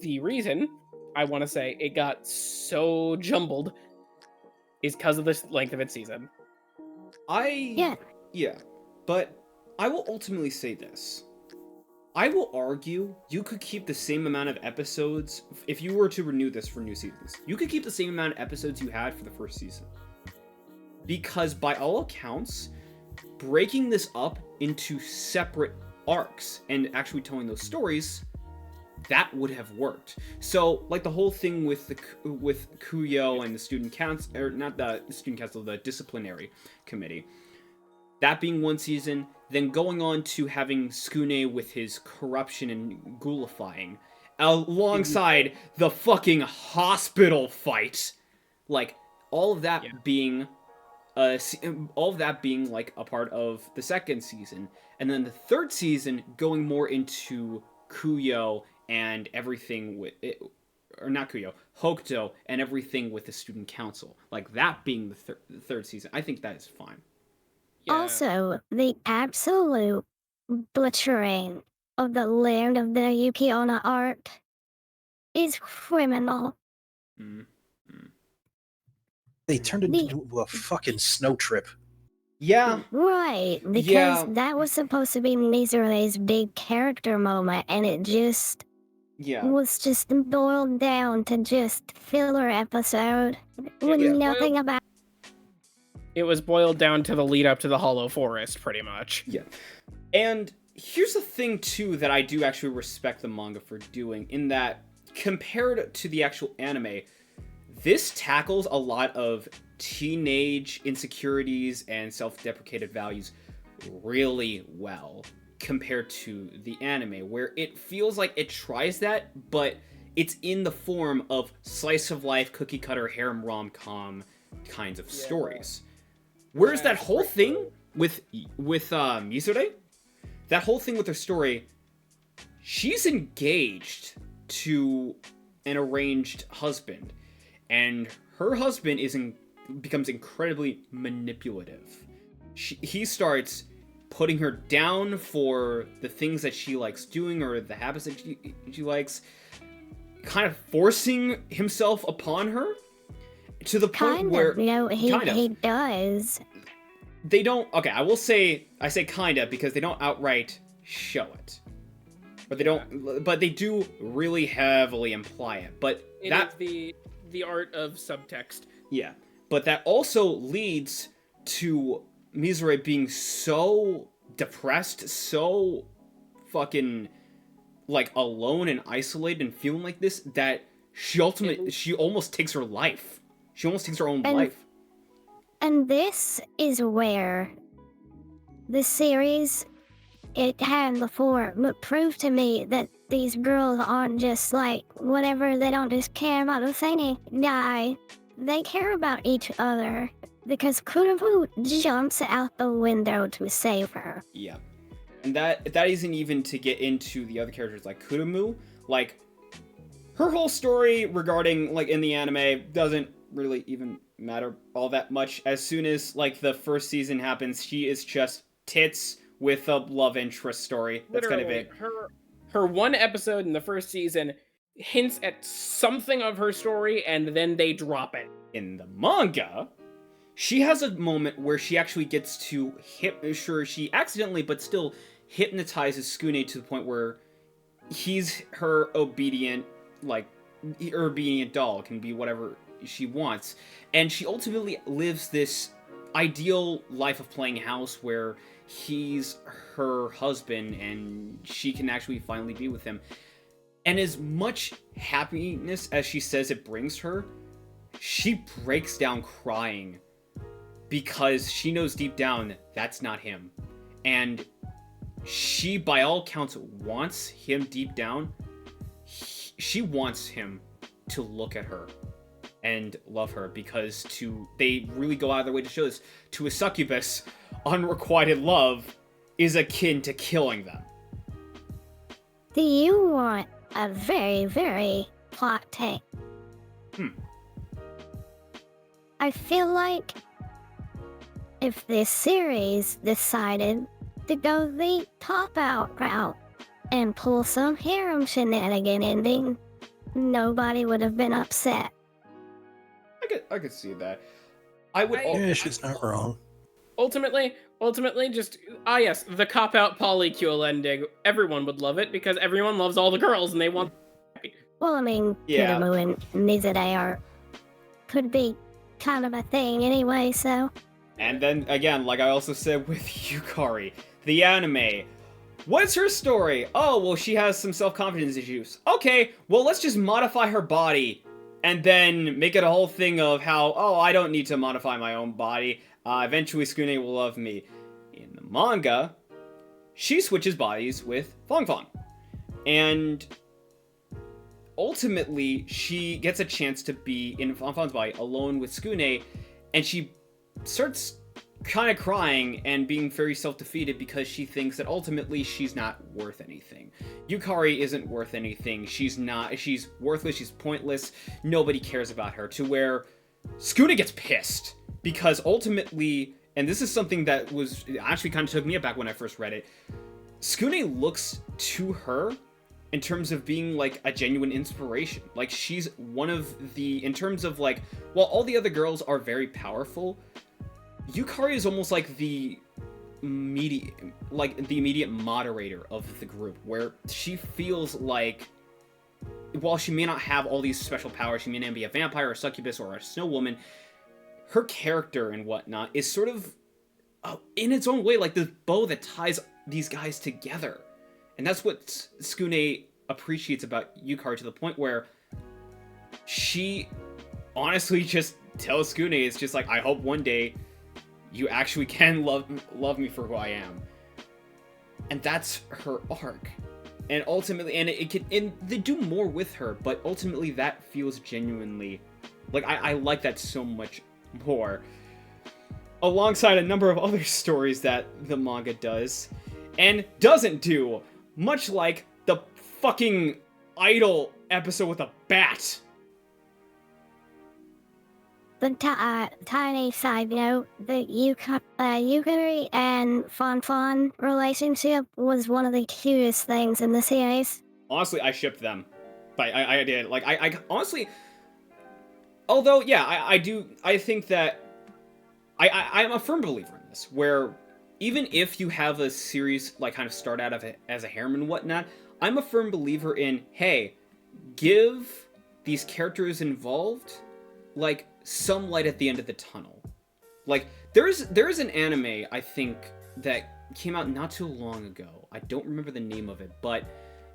the reason I want to say it got so jumbled is because of the length of its season. Yeah, but I will ultimately say this. I will argue you could keep the same amount of episodes if you were to renew this for new seasons. You could keep the same amount of episodes you had for the first season. Because by all accounts, breaking this up into separate arcs and actually telling those stories, that would have worked. So, like the whole thing with Kuyo and the student council, or not the student council, the disciplinary committee, that being one season, then going on to having Skune with his corruption and ghoulifiing, alongside the fucking hospital fight, like all of that being like a part of the second season, and then the third season going more into Kuyo and everything with it, or not Kuyo, Hokuto and everything with the student council, like that being the third season. I think that is fine. Yeah. Also, the absolute butchering of the land of the Yukiona art is criminal. They turned it into a fucking snow trip. Yeah. Right, because that was supposed to be Mizure's big character moment, and it just was just boiled down to just filler episode with nothing about. It was boiled down to the lead up to the Hollow Forest, pretty much. Yeah. And here's the thing, too, that I do actually respect the manga for doing, in that, compared to the actual anime, this tackles a lot of teenage insecurities and self-deprecated values really well, compared to the anime, where it feels like it tries that, but it's in the form of slice-of-life, cookie-cutter, harem rom-com kinds of stories. Whereas that whole thing with Mizure, that whole thing with her story, she's engaged to an arranged husband, and her husband becomes incredibly manipulative. He starts putting her down for the things that she likes doing, or the habits that she likes, kind of forcing himself upon her. To the point where he does. They don't. Okay, I say kinda because they don't outright show it, but they don't. But they do really heavily imply it. But It's the art of subtext. Yeah, but that also leads to Mizure being so depressed, so fucking like alone and isolated, and feeling like this that she almost takes her life. She almost takes her own life. And this is where the series, it had before, proved to me that these girls aren't just like whatever. They don't just care about the same guy. They care about each other, because Kurubu jumps out the window to save her. Yeah. And that isn't even to get into the other characters like Kurumu. Like, her whole story regarding, like, in the anime doesn't really even matter all that much. As soon as, like, the first season happens, she is just tits with a love interest story. That's kind of it. Her one episode in the first season hints at something of her story, and then they drop it. In the manga, she has a moment where she actually gets to she accidentally, but still hypnotizes Skune to the point where he's her obedient, like, or being a doll, can be whatever she wants. And she ultimately lives this ideal life of playing house where he's her husband and she can actually finally be with him. And as much happiness as she says it brings her, she breaks down crying because she knows deep down that's not him. And she, by all accounts, wants him deep down. She wants him to look at her and love her, because they really go out of their way to show this. To a succubus, unrequited love is akin to killing them. Do you want a very, very plot take? I feel like if this series decided to go the cop-out route and pull some harem shenanigan ending, nobody would have been upset. I could see that. I would. Yeah, she's not wrong. Ultimately, just yes, the cop-out polycule ending. Everyone would love it because everyone loves all the girls and they want. Well, I mean, Yeah. Kiramu and Nizade could be kind of a thing anyway, so. And then again, like I also said with Yukari, the anime. What's her story? Oh, well, she has some self-confidence issues. Okay, well, let's just modify her body and then make it a whole thing of how, oh, I don't need to modify my own body. Eventually, Skune will love me. In the manga, she switches bodies with Fong Fong. And ultimately, she gets a chance to be in Fong Fong's body alone with Skune, and she starts kind of crying and being very self-defeated because she thinks that ultimately she's not worth anything. Yukari isn't worth anything. She's worthless, she's pointless, nobody cares about her, to where Skune gets pissed because ultimately, and this is something that was actually kind of took me aback when I first read it, Skune looks to her in terms of being like a genuine inspiration. Like, she's one of the, in terms of like, while all the other girls are very powerful, Yukari is almost like the immediate moderator of the group, where she feels like, while she may not have all these special powers, she may not be a vampire or a succubus or a snow woman, her character and whatnot is sort of, in its own way, like the bow that ties these guys together. And that's what Skune appreciates about Yukari, to the point where she honestly just tells Skune, it's just like, I hope one day you actually can love me for who I am. And that's her arc. And ultimately, and they do more with her, but ultimately that feels genuinely, like, I like that so much more. Alongside a number of other stories that the manga does, and doesn't do, much like the fucking Idol episode with a bat. The tiny side note, the Yukari and Fon relationship was one of the cutest things in the series. Honestly, I shipped them. But I did. Like, I honestly... Although, yeah, I think that... I'm a firm believer in this, where even if you have a series, like, kind of start out as a harem and whatnot, I'm a firm believer in, hey, give these characters involved, like, some light at the end of the tunnel. Like, there is an anime, I think, that came out not too long ago. I don't remember the name of it, but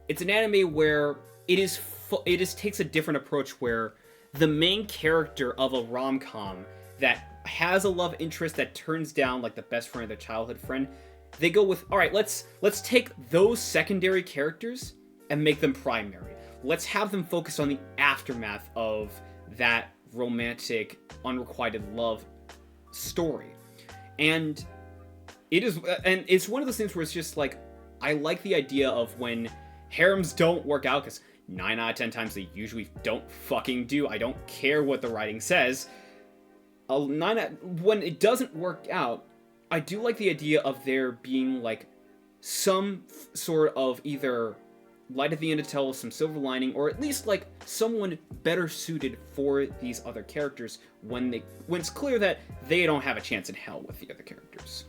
it's an anime where it takes a different approach, where the main character of a rom-com that has a love interest that turns down, like, the best friend of their childhood friend, they go with, all right, let's take those secondary characters and make them primary. Let's have them focus on the aftermath of that romantic, unrequited love story. And it's one of those things where it's just like, I like the idea of when harems don't work out, because 9 out of 10 times they usually don't fucking do. I don't care what the writing says. When it doesn't work out, I do like the idea of there being like some sort of either light at the end of the tunnel, some silver lining, or at least like someone better suited for these other characters when it's clear that they don't have a chance in hell with the other characters.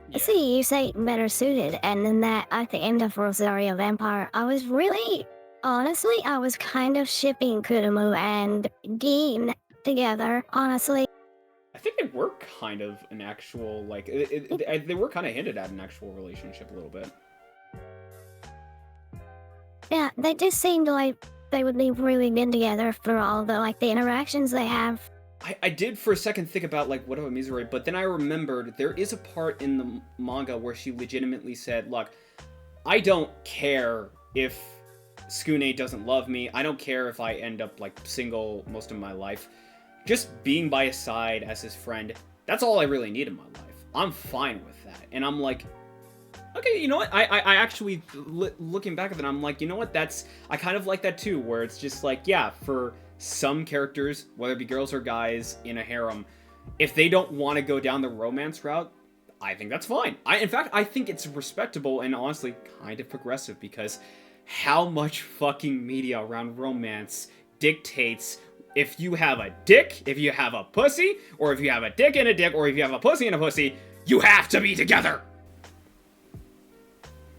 Yeah. See, you say better suited, and then that at the end of Rosario Vampire, I was really Honestly, I was kind of shipping Kurumu and Gin together, honestly. I think they were kind of an actual, like, they were kind of hinted at an actual relationship a little bit. Yeah, they just seemed like they would be really good together for all the, like, the interactions they have. I did for a second think about, like, what about Mizore, but then I remembered there is a part in the manga where she legitimately said, look, I don't care if Skune doesn't love me, I don't care if I end up, like, single most of my life. Just being by his side as his friend, that's all I really need in my life. I'm fine with that. And I'm like, okay, you know what? I actually, looking back at it, I'm like, you know what? I kind of like that too, where it's just like, yeah, for some characters, whether it be girls or guys in a harem, if they don't want to go down the romance route, I think that's fine. In fact, I think it's respectable and honestly kind of progressive, because how much fucking media around romance dictates if you have a dick, if you have a pussy, or if you have a dick and a dick, or if you have a pussy and a pussy, you have to be together!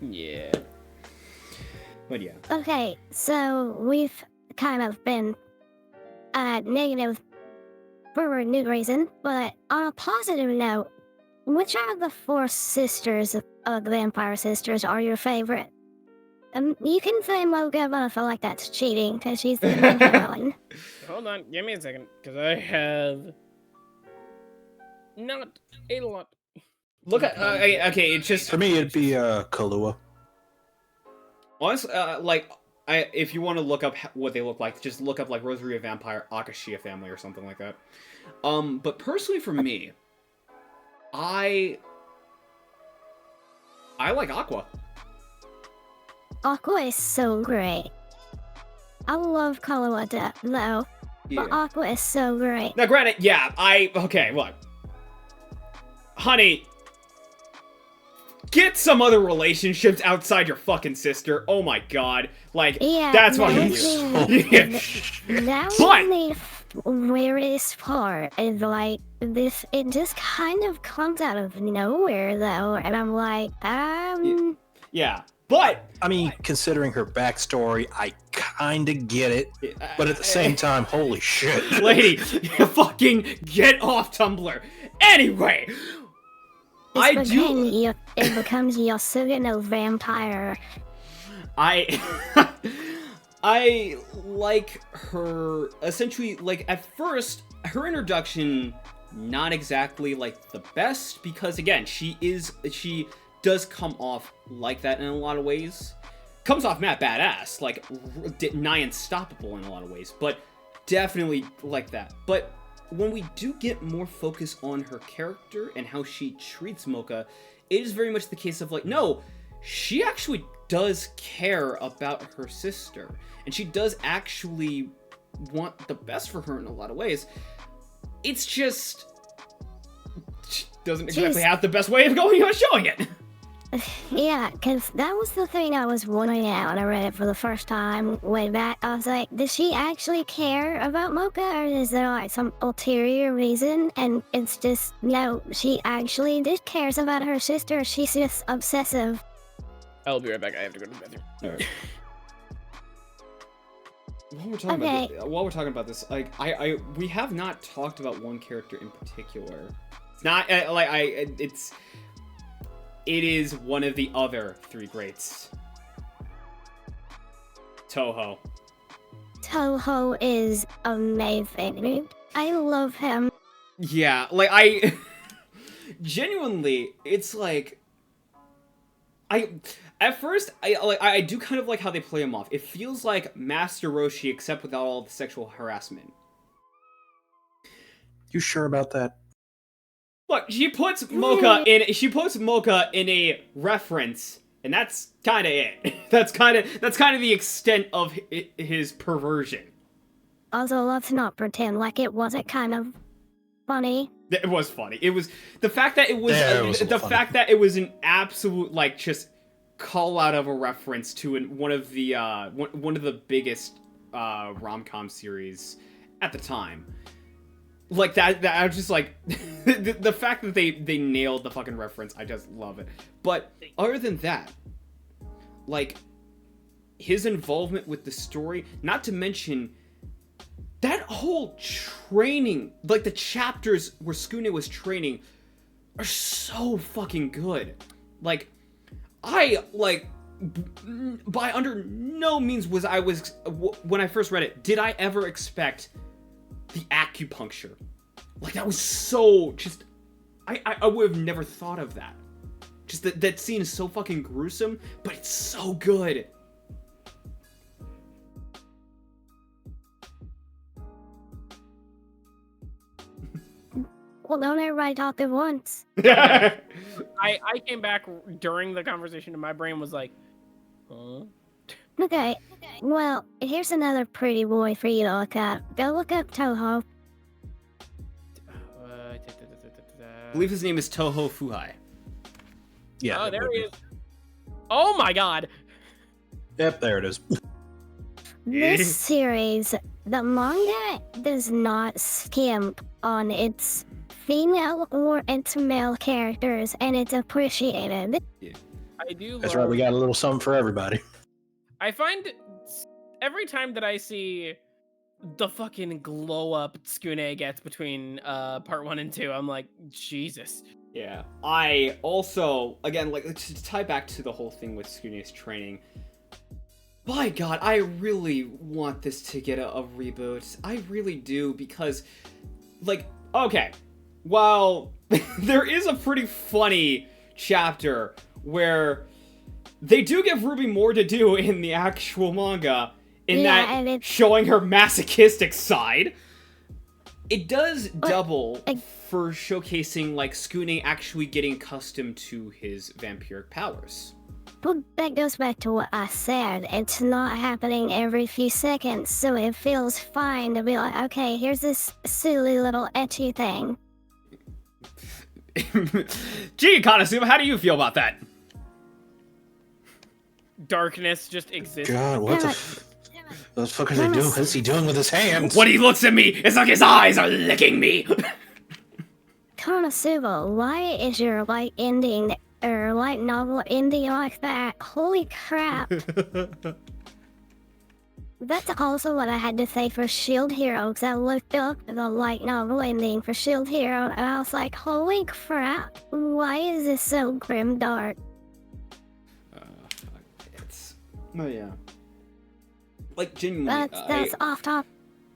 Yeah. But yeah. Okay, so we've kind of been negative for a new reason, but on a positive note, which of the 4 sisters of the Vampire Sisters are your favorite? You can say Moga, but I feel like that's cheating, because she's the main heroine. Hold on, give me a second, because I have not a lot. Look at, okay, it's just... For me, it'd be Kahlua. Honestly, like, if you want to look up what they look like, just look up, like, Rosario Vampire Akashia family or something like that. But personally for me, I like Aqua. Aqua is so great. I love Kahlua though, but Aqua is so great. Now, granted, yeah, okay, look. Honey, get some other relationships outside your fucking sister. Oh my god. Like, Yeah, that's that fucking was weird. That But- was the weirdest part, is like, it just kind of comes out of nowhere though, and I'm like, Yeah, but... I mean, considering her backstory, I kinda get it. But at the same time, holy shit. Lady, you fucking get off Tumblr. Anyway, it becomes Yasuga vampire. I like her, essentially, like, at first, her introduction, not exactly, like, the best, because, again, she does come off like that in a lot of ways. Comes off mad badass, like, nigh unstoppable in a lot of ways, but definitely like that. But when we do get more focus on her character and how she treats Mocha, it is very much the case of, like, no, she actually does care about her sister, and she does actually want the best for her in a lot of ways. It's just, she doesn't exactly have the best way of going about showing it. Yeah, because that was the thing I was wondering at when I read it for the first time way back. I was like, does she actually care about Mocha, or is there like some ulterior reason? And it's just, no, she actually just cares about her sister. She's just obsessive. I'll be right back. I have to go to the bathroom. Alright. While we're talking about this, like, we have not talked about one character in particular. It's not, it is one of the other 3 greats. Toho. Toho is amazing. I love him. Yeah, like, genuinely, it's like, at first, I do kind of like how they play him off. It feels like Master Roshi, except without all the sexual harassment. You sure about that? Look, she puts Mocha in a reference, and that's kind of it. That's kind of the extent of his perversion. Also, let's not pretend like it wasn't kind of funny. It was funny. It was the fact that it was fact that it was an absolute, like, just call out of a reference to one of the biggest rom-com series at the time. Like, that I was just like, the fact that they nailed the fucking reference, I just love it. But other than that, like, his involvement with the story, not to mention that whole training, like the chapters where Skune was training are so fucking good. Like, I, like, by under no means when I first read it, did I ever expect the acupuncture. Like, that was so, just, I would have never thought of that. Just that scene is so fucking gruesome, but it's so good. Well, don't everybody talk at once. I came back during the conversation and my brain was like, huh? Okay, well, here's another pretty boy for you to look up. Go look up Toho. I believe his name is Toho Fuhai. Yeah. Oh, there he is. Oh my god. Yep, there it is. This series, the manga does not skimp on its female or its male characters, and it's appreciated. I do That's love... right, we got a little something for everybody. I find every time that I see the fucking glow up Skune gets between part 1 and 2, I'm like, Jesus. Yeah. I also, again, like, to tie back to the whole thing with Skune's training, by God, I really want this to get a reboot. I really do, because, like, okay, while there is a pretty funny chapter where they do give Ruby more to do in the actual manga, in that showing her masochistic side, it does double for showcasing, like, Skune actually getting accustomed to his vampiric powers. But that goes back to what I said. It's not happening every few seconds, so it feels fine to be like, okay, here's this silly little ecchi thing. Gee, Kanasuma, how do you feel about that? Darkness just exists. God, what the fuck is he doing? What is he doing with his hands? When he looks at me, it's like his eyes are licking me. Konosuba, why is your light ending or light novel ending like that? Holy crap. That's also what I had to say for Shield Hero, because I looked up the light novel ending for Shield Hero, and I was like, holy crap, why is this so grim dark? Oh, yeah. Like, genuinely, That's off topic.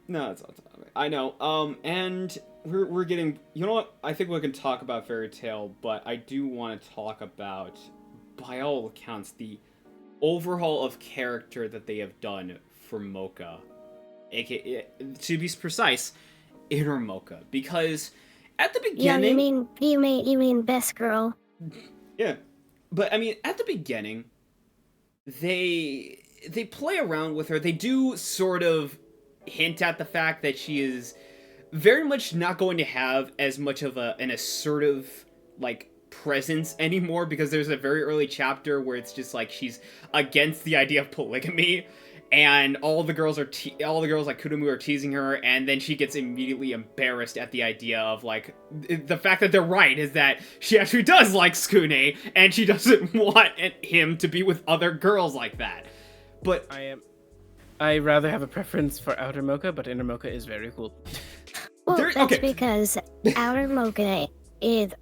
No, it's off topic. I know. And we're getting... You know what? I think we can talk about Fairy Tail, but I do want to talk about, by all accounts, the overhaul of character that they have done for Mocha. AKA, to be precise, Inner Mocha. Because at the beginning... Yeah, you mean Best Girl. Yeah. But, I mean, at the beginning... They play around with her. They do sort of hint at the fact that she is very much not going to have as much of an assertive, like, presence anymore, because there's a very early chapter where it's just like she's against the idea of polygamy, and all the girls like Kurumu are teasing her, and then she gets immediately embarrassed at the idea of, like, the fact that they're right is that she actually does like Skune, and she doesn't want him to be with other girls like that. But I rather have a preference for Outer Mocha, but Inner Mocha is very cool. Well, that's because Outer Mocha is,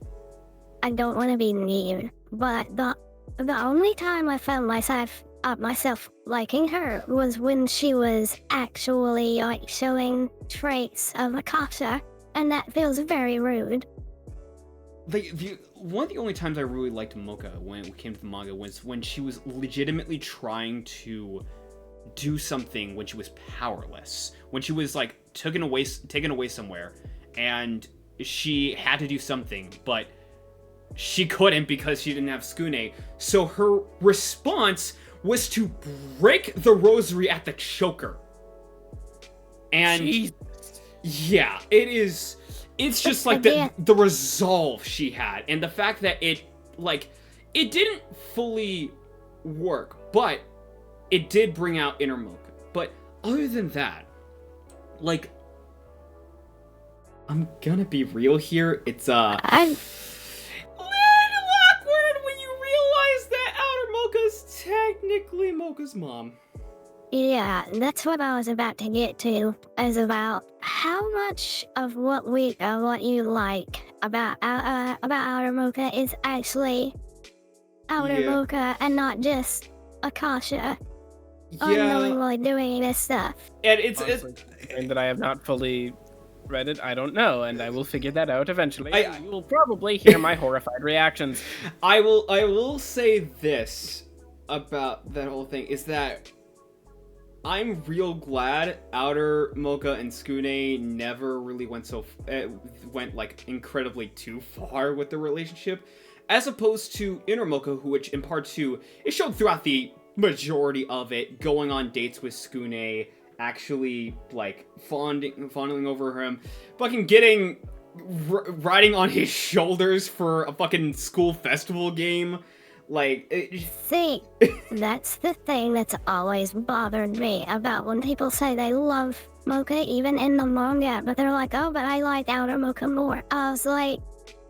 I don't want to be mean, but the only time I found myself liking her was when she was actually, like, showing traits of Akasha, and that feels very rude. One of the only times I really liked Mocha when it came to the manga was when she was legitimately trying to do something when she was powerless. When she was, like, taken away somewhere, and she had to do something, but she couldn't because she didn't have Skune. So her response was to break the rosary at the choker. And Jeez. Yeah, it's just like the resolve she had, and the fact that it didn't fully work, but it did bring out Inner Mocha. But other than that, like, I'm gonna be real here, it's when you realize that Outer Mocha's technically Mocha's mom. Yeah, that's what I was about to get to, is about how much of what you like about Outer Mocha is actually Outer Yeah. Mocha and not just Akasha Yeah, unknowingly doing this stuff. and it's Honestly, and that I have not fully read it, I don't know, and I will figure that out eventually. You will probably hear my horrified reactions. I will say this about that whole thing is that I'm real glad Outer Mocha and Skune never really went like incredibly too far with the relationship, as opposed to Inner Mocha, which in part 2 it showed throughout the majority of it, going on dates with Skune, actually like fondling over him, fucking getting riding on his shoulders for a fucking school festival game. Like, See, that's the thing that's always bothered me about when people say they love Mocha, even in the manga, but they're like, oh, but I like Outer Mocha more. I was like,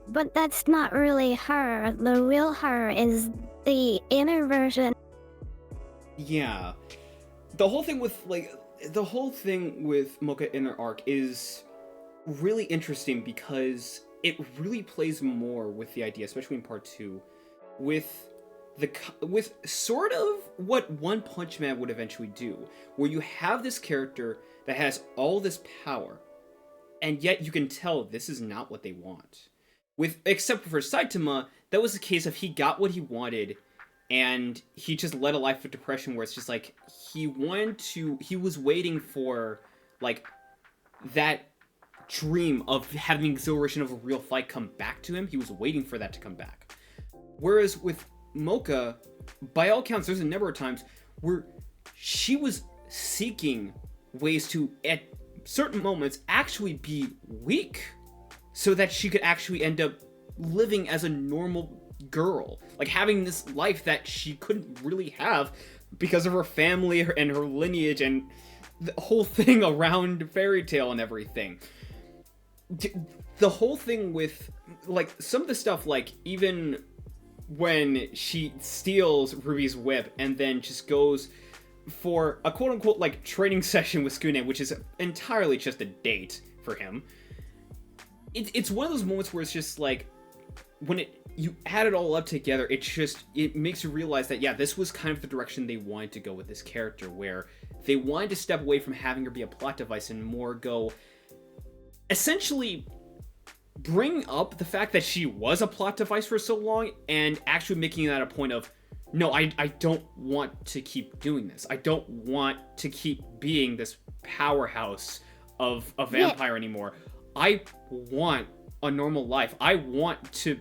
but that's not really her. The real her is the inner version. yeah. The whole thing with Mocha Inner Arc is really interesting because it really plays more with the idea, especially in part 2, with sort of what One Punch Man would eventually do, where you have this character that has all this power, and yet you can tell this is not what they want. Except for Saitama, that was the case of he got what he wanted, and he just led a life of depression where it's just like, he was waiting for, like, that dream of having the exhilaration of a real fight come back to him. He was waiting for that to come back. Whereas with Mocha, by all counts, there's a number of times where she was seeking ways to, at certain moments, actually be weak, so that she could actually end up living as a normal girl, like having this life that she couldn't really have because of her family and her lineage and the whole thing around Fairy Tail and everything. The whole thing with, like, some of the stuff, like, even when she steals Ruby's whip and then just goes for a quote-unquote, like, training session with Skune, which is entirely just a date for him. It's one of those moments where it's just like, when you add it all up together, it makes you realize that, yeah, this was kind of the direction they wanted to go with this character, where they wanted to step away from having her be a plot device and more go, essentially, bring up the fact that she was a plot device for so long, and actually making that a point of, no, I don't want to keep doing this. I don't want to keep being this powerhouse of a vampire anymore. I want a normal life. I want to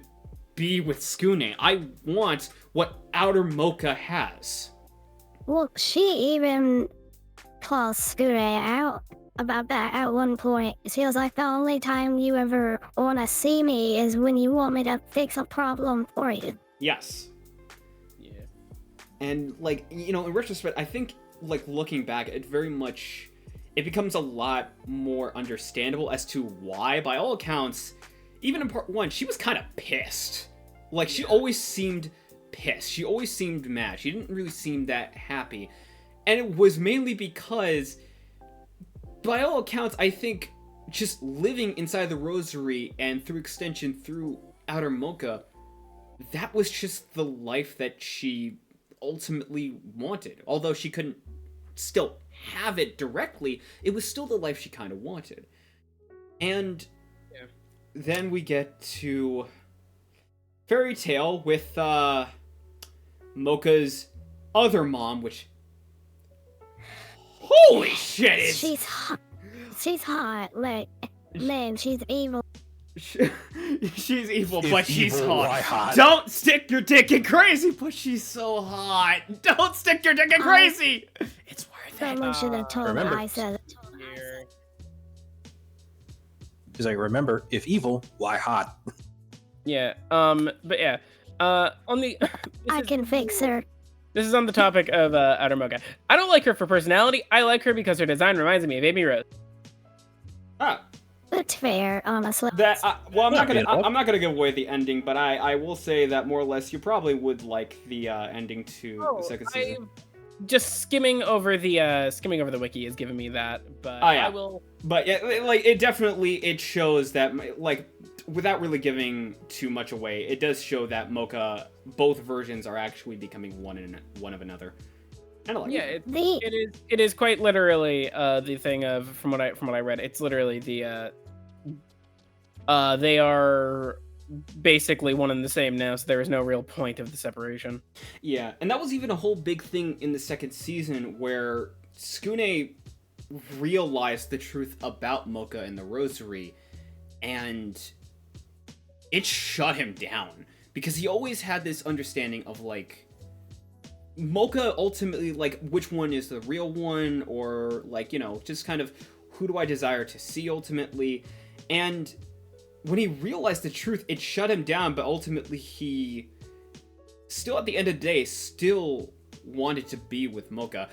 be with Skune. I want what Outer Mocha has. Well, she even calls Skure out about that at one point. She was like, the only time you ever want to see me is when you want me to fix a problem for you. Yes. Yeah. And, like, you know, in retrospect, I think, like, looking back, it becomes a lot more understandable as to why, by all accounts, even in part 1, she was kind of pissed. Like, she always seemed pissed. She always seemed mad. She didn't really seem that happy. And it was mainly because, by all accounts, I think just living inside the Rosary and through extension through Outer Mocha, that was just the life that she ultimately wanted. Although she couldn't still have it directly, it was still the life she kind of wanted. And then we get to Fairy Tail with Mocha's other mom, which, holy shit, She's hot. She's hot. Like, man, she's evil. She's evil, but she's evil, hot. why hot? Don't stick your dick in crazy, but she's so hot. Don't stick your dick in crazy. It's worth it. Someone should have told remember- I said it. He's like, remember, if evil, why hot? Yeah. But yeah. On the I can fix her. This is on the topic of Outer Mocha. I don't like her for personality. I like her because her design reminds me of Amy Rose. Ah, That's fair, honestly. that. Well, I'm not gonna. Beautiful. I'm not gonna give away the ending, but I will say that more or less you probably would like the ending to the second season. just skimming over the wiki has given me that, but Oh, yeah. I will. But yeah, like it shows that like without really giving too much away, it does show that Mocha both versions are actually becoming one of another. And I like Yeah, it is quite literally the thing of from what I read, it's literally the they are basically one and the same now, so there is no real point of the separation. Yeah, and that was even a whole big thing in the second season where Tsukune realized the truth about Mocha and the Rosary, and it shut him down because he always had this understanding of like Mocha ultimately, like, which one is the real one, or like, you know, just kind of who do I desire to see ultimately. And when he realized the truth, it shut him down, but ultimately he still, at the end of the day, still wanted to be with Mocha.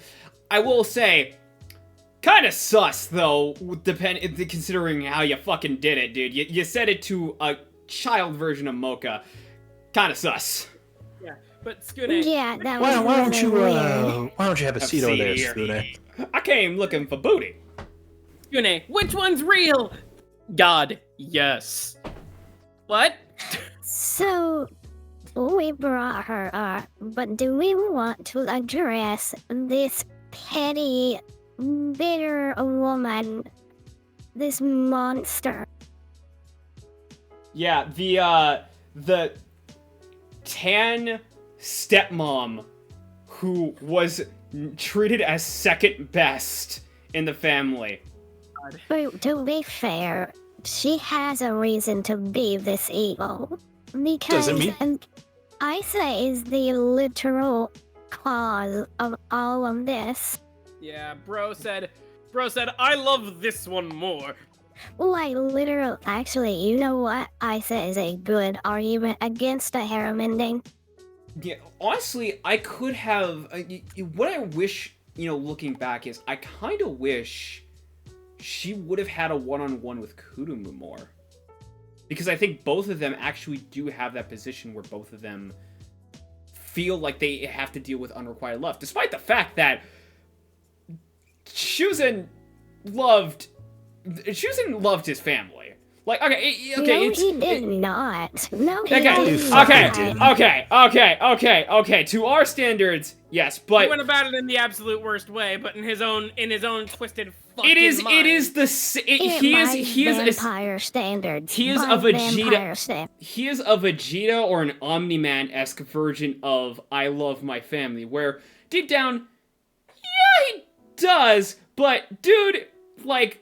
I will say, kind of sus, though, considering how you fucking did it, dude. You said it to a child version of Mocha. Kind of sus. Yeah, but Skune. Yeah, that was Why don't you weird. why don't you have a seat over there, Skune? I came looking for booty. Skune, which one's real? God, yes. What? So, we brought her up, but do we want to address this petty, bitter woman, this monster? Yeah, the tan stepmom who was treated as second best in the family. But to be fair, she has a reason to be this evil. Because I say is the literal cause of all of this. Yeah, bro said, I love this one more. Like, literal, actually, you know what? I say is a good argument against a harem ending. Yeah, honestly, I could have... what I wish, you know, looking back is, I kind of wish she would have had a one-on-one with Kurumu more. Because I think both of them actually do have that position where both of them feel like they have to deal with unrequited love. Despite the fact that Shuzen loved his family. Like, okay, No, he did not. No, he did not. Okay. To our standards, yes, but He went about it in the absolute worst way, but in his own twisted fucking mind. it is vampire standards. He is a Vegeta or an Omni-Man-esque version of I love my family, where deep down, yeah, he does, but dude, like,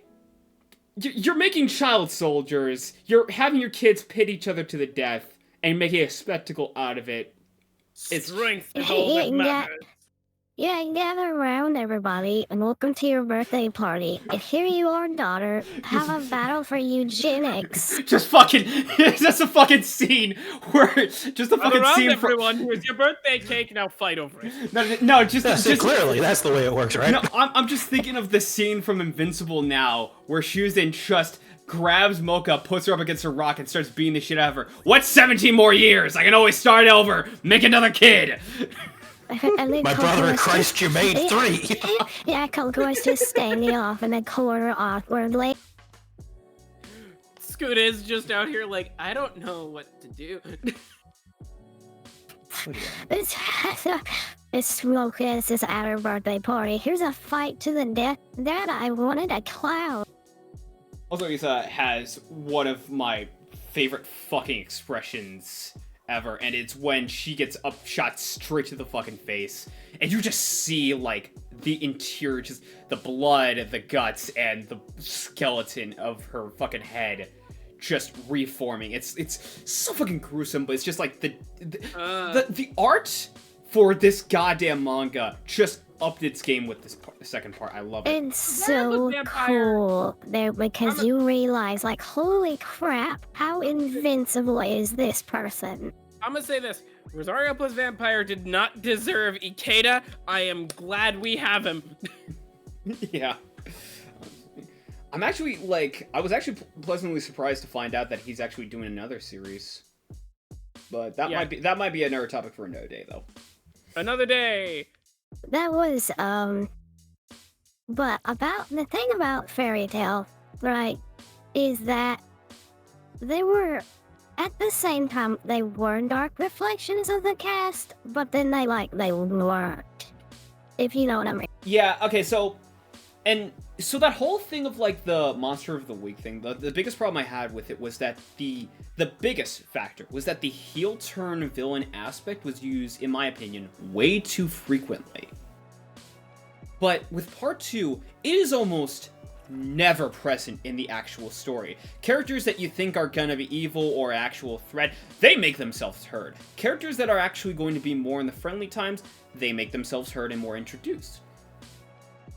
you're making child soldiers, you're having your kids pit each other to the death, and making a spectacle out of it. It's strength is all that matters. Yeah, gather around, everybody, and welcome to your birthday party. And here you are, daughter, have a battle for eugenics. Just fucking, just a fucking scene where, just a fucking around, scene everyone, here's your birthday cake, now fight over it. No, just clearly, that's the way it works, right? No, I'm just thinking of the scene from Invincible now, where Shuzen just grabs Mocha, puts her up against a rock, and starts beating the shit out of her. What's 17 more years? I can always start over, make another kid. My brother in Christ, you made 3. Yeah, Coco was just standing off in a corner awkwardly. Scoot is just out here like, I don't know what to do. It's Smokus is at her birthday party. Here's a fight to the death. Dad, I wanted a clown. Also, Isa has one of my favorite fucking expressions ever, and it's when she gets shot straight to the fucking face, and you just see, like, the interior, just the blood, the guts, and the skeleton of her fucking head just reforming. It's so fucking gruesome, but it's just like the art for this goddamn manga just upped its game with this second part. I love it. It's so cool there because you realize, like, holy crap, how invincible is this person? I'm gonna say this. Rosario plus Vampire did not deserve Ikeda. I am glad we have him. Yeah. I'm actually, like, I was actually pleasantly surprised to find out that he's actually doing another series. But that might be another topic for another day, though. Another day. that was but about the thing about Fairy Tail, right, is that they were at the same time they were dark reflections of the cast, but then they weren't. If you know what I mean. Yeah, okay, so that whole thing of like the monster of the week thing, the biggest problem I had with it was that the biggest factor was that the heel turn villain aspect was used, in my opinion, way too frequently. But with part 2, it is almost never present in the actual story. Characters that you think are gonna be evil or actual threat, they make themselves heard. Characters that are actually going to be more in the friendly times, they make themselves heard and more introduced.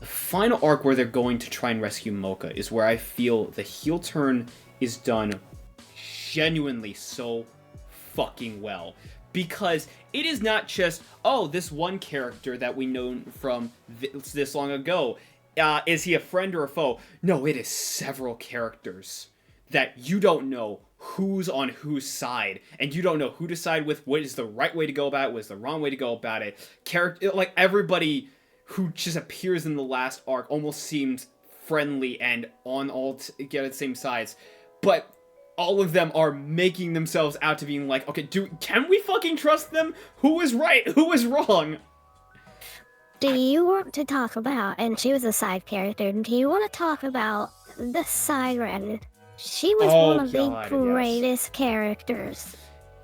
The final arc where they're going to try and rescue Mocha is where I feel the heel turn is done genuinely so fucking well. Because it is not just, oh, this one character that we know from this long ago. Is he a friend or a foe? No, it is several characters that you don't know who's on whose side. And you don't know who to side with, what is the right way to go about it, what is the wrong way to go about it. Like, everybody who just appears in the last arc almost seems friendly and on all together the same sides. But all of them are making themselves out to being like, okay, can we fucking trust them? Who is right? Who is wrong? Do you want to talk about, and she was a side character, do you want to talk about the Siren? She was one of the greatest characters.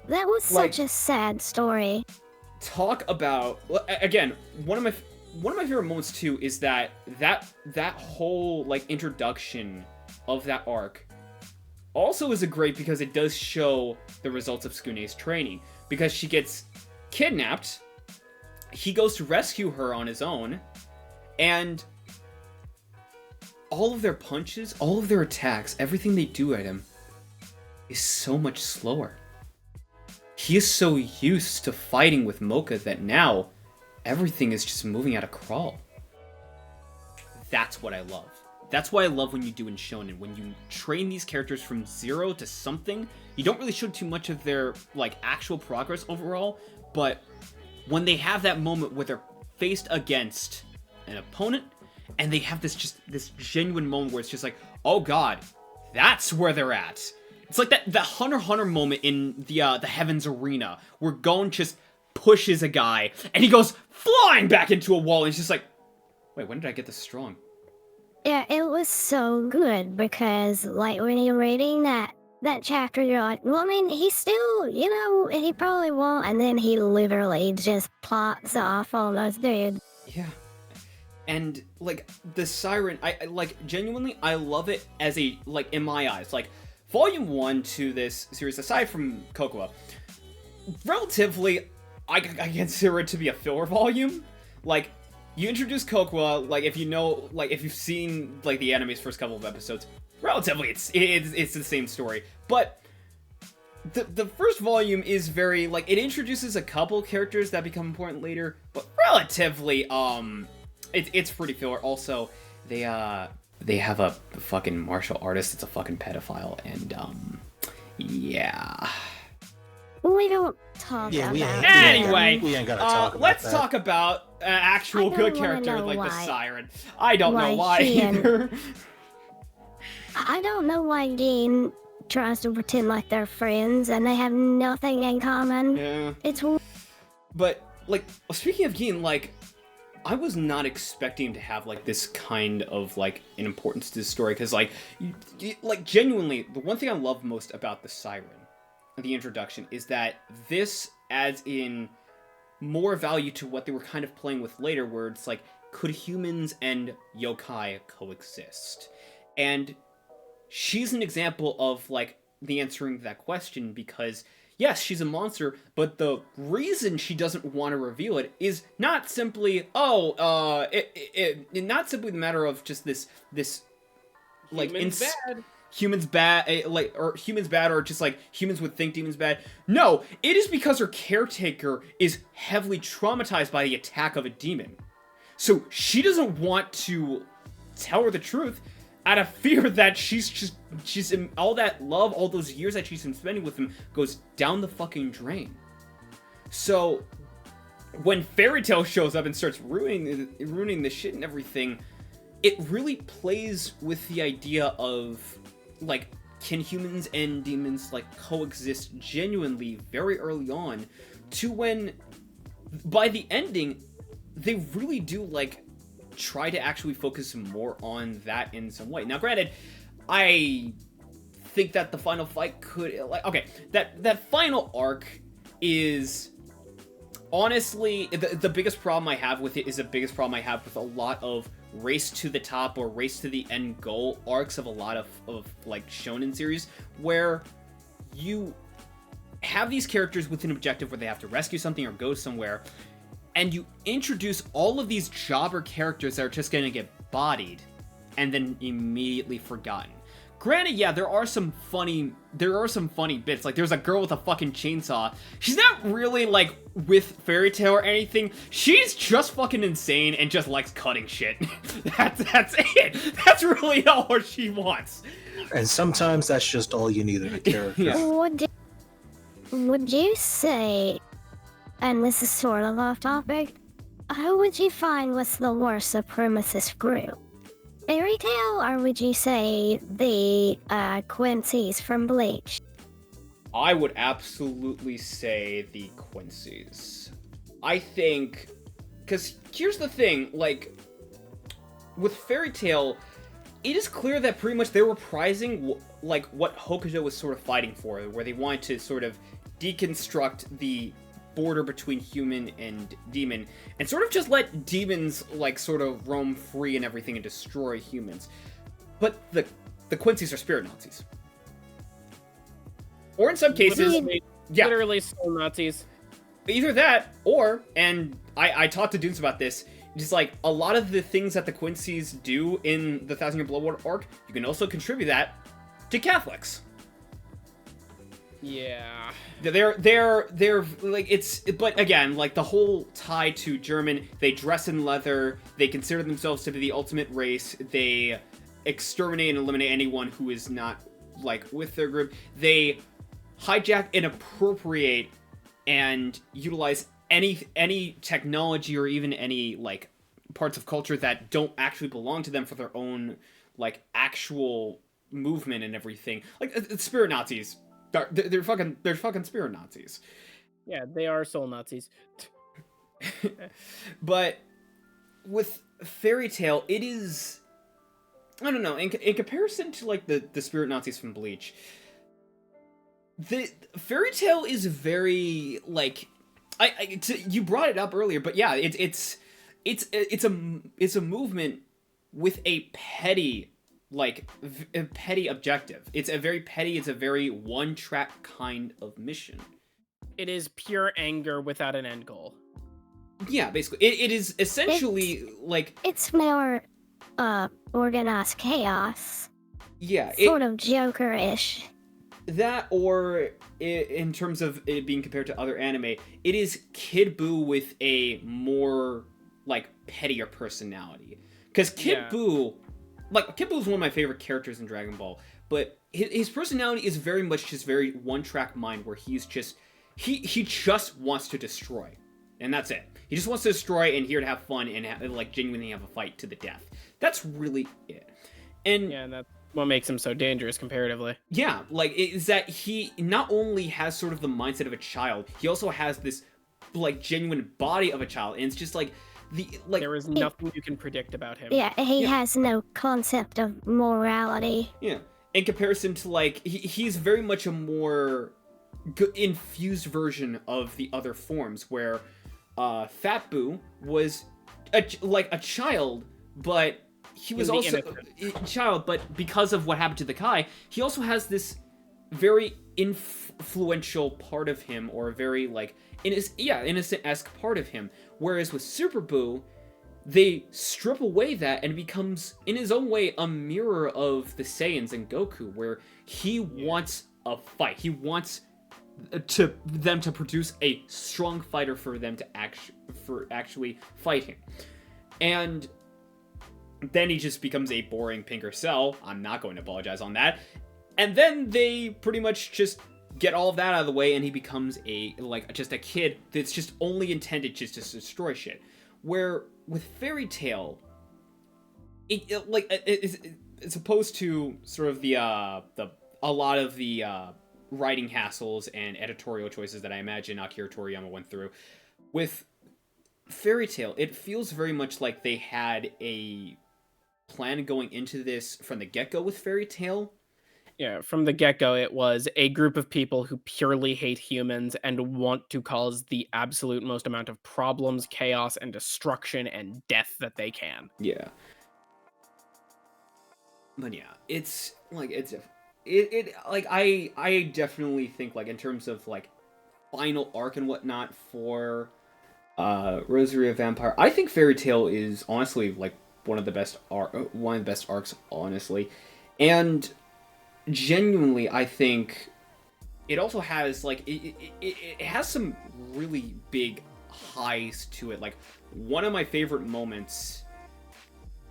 That was such a sad story. Talk about, again, one of my favorite moments too is that whole like introduction of that arc also is great because it does show the results of Tsukune's training. Because she gets kidnapped, he goes to rescue her on his own, and all of their punches, all of their attacks, everything they do at him is so much slower. He is so used to fighting with Mocha that now everything is just moving at a crawl. That's what I love. That's why I love when you do in Shonen. When you train these characters from 0 to something, you don't really show too much of their like actual progress overall, but when they have that moment where they're faced against an opponent and they have this genuine moment where it's just like, oh god, that's where they're at. It's like that Hunter x Hunter moment in the Heavens Arena where Gon just pushes a guy and he goes flying back into a wall and he's just like, wait, when did I get this strong? Yeah, it was so good because, like, when you're reading that chapter, you're like, well, I mean, he still, he probably won't, and then he literally just plots off on those dudes. Yeah. And, like, the Siren, I genuinely, I love it as a, like, in my eyes, like, Volume 1 to this series, aside from Cocoa, relatively, I consider it to be a filler volume. Like, you introduce Cocoa, like, if you know, like, if you've seen, like, the anime's first couple of episodes, relatively, it's the same story. But the first volume is very, like, it introduces a couple characters that become important later, but relatively, it's pretty filler. Also, they have a fucking martial artist that's a fucking pedophile, and, yeah. We don't talk about that. Anyway, we ain't gotta talk about let's that. talk about actual good characters like the Siren. I don't know why either. I don't know why Dean tries to pretend like they're friends and they have nothing in common. Yeah. It's... But, like, speaking of Dean, like, I was not expecting to have, like, this kind of, like, an importance to the story, because, like, genuinely, the one thing I love most about the Siren, the introduction, is that this adds in more value to what they were kind of playing with later, where it's like, could humans and yokai coexist? And she's an example of, like, the answering that question, because yes, she's a monster, but the reason she doesn't want to reveal it is not simply, not simply the matter of just this like, humans bad, or humans bad, or just like humans would think demons bad. No, it is because her caretaker is heavily traumatized by the attack of a demon. So she doesn't want to tell her the truth out of fear that she's in all that love, all those years that she's been spending with him goes down the fucking drain. So when Fairy Tail shows up and starts ruining the shit and everything, it really plays with the idea of, like, can humans and demons, like, coexist genuinely very early on, to when, by the ending, they really do, like, try to actually focus more on that in some way. Now, granted, I think that the final fight could, like, okay, that final arc is... Honestly, the biggest problem I have with it is the biggest problem I have with a lot of race to the top or race to the end goal arcs of a lot of like shonen series, where you have these characters with an objective where they have to rescue something or go somewhere, and you introduce all of these jobber characters that are just gonna get bodied and then immediately forgotten. Granted, yeah, there are some funny bits. Like, there's a girl with a fucking chainsaw. She's not really, like, with Fairy Tail or anything. She's just fucking insane and just likes cutting shit. That's it. That's really all she wants. And sometimes that's just all you need in a character. Yeah. Would you say, and this is sort of off topic, who would you find was the worst supremacist group? Fairy Tail, or would you say the Quincy's from Bleach? I would absolutely say the Quincy's. I think, because here's the thing, like, with Fairy Tail, it is clear that pretty much they're reprising, like, what Hokuto was sort of fighting for, where they wanted to sort of deconstruct the border between human and demon, and sort of just let demons, like, sort of roam free and everything and destroy humans. But the Quincy's are spirit Nazis. Or in some cases, Literally soul Nazis. either that, or, and I talked to dudes about this, just like, a lot of the things that the Quincy's do in the Thousand Year Blood War arc, you can also contribute that to Catholics. Yeah. They're like, it's, but again, like, the whole tie to German, they dress in leather, they consider themselves to be the ultimate race, they exterminate and eliminate anyone who is not, like, with their group, they hijack and appropriate and utilize any technology or even any, like, parts of culture that don't actually belong to them for their own, like, actual movement and everything. Like, spirit Nazis. They're fucking spirit Nazis. Yeah, they are soul Nazis. But with Fairy Tail, it is, I don't know, in comparison to, like, the spirit Nazis from Bleach, the Fairy Tail is very, like, you brought it up earlier, but yeah, it's a movement with a petty, like, a petty objective. It's a very one-track kind of mission. It is pure anger without an end goal. Yeah, basically. It is essentially, like... It's more, organized chaos. Yeah. Sort of Joker-ish. That, or in terms of it being compared to other anime, it is Kid Buu with a more, like, pettier personality. Because Kid Buu... Like, Kid Buu is one of my favorite characters in Dragon Ball, but his personality is very much just very one-track mind, where he's just... He just wants to destroy. And that's it. He just wants to destroy and here to have fun and, like, genuinely have a fight to the death. That's really it. And... Yeah, that's what makes him so dangerous comparatively. Yeah, like, is that he not only has sort of the mindset of a child, he also has this, like, genuine body of a child, and it's just, like... there is nothing you can predict about him. Yeah, he has no concept of morality. Yeah, in comparison to, like, he's very much a more infused version of the other forms, where Fat Buu was a child, but he was also a child, but because of what happened to the Kai, he also has this very influential part of him, or a very, like, innocent-esque part of him. Whereas with Super Buu, they strip away that and it becomes, in his own way, a mirror of the Saiyans and Goku, where he wants a fight. He wants them to produce a strong fighter for them to actually fight him. And then he just becomes a boring pinker cell. I'm not going to apologize on that. And then they pretty much just get all of that out of the way, and he becomes just a kid that's just only intended just to destroy shit. Where with Fairy Tail, it's opposed to sort of a lot of the writing hassles and editorial choices that I imagine Akira Toriyama went through. With Fairy Tail, it feels very much like they had a plan going into this from the get-go with Fairy Tail. Yeah, from the get-go, it was a group of people who purely hate humans and want to cause the absolute most amount of problems, chaos, and destruction and death that they can. Yeah. But yeah, I definitely think, like, in terms of, like, final arc and whatnot for Rosario Vampire, I think Fairy Tail is honestly, like, one of the best arcs, honestly. And genuinely, I think it also has, like, it has some really big highs to it. Like, one of my favorite moments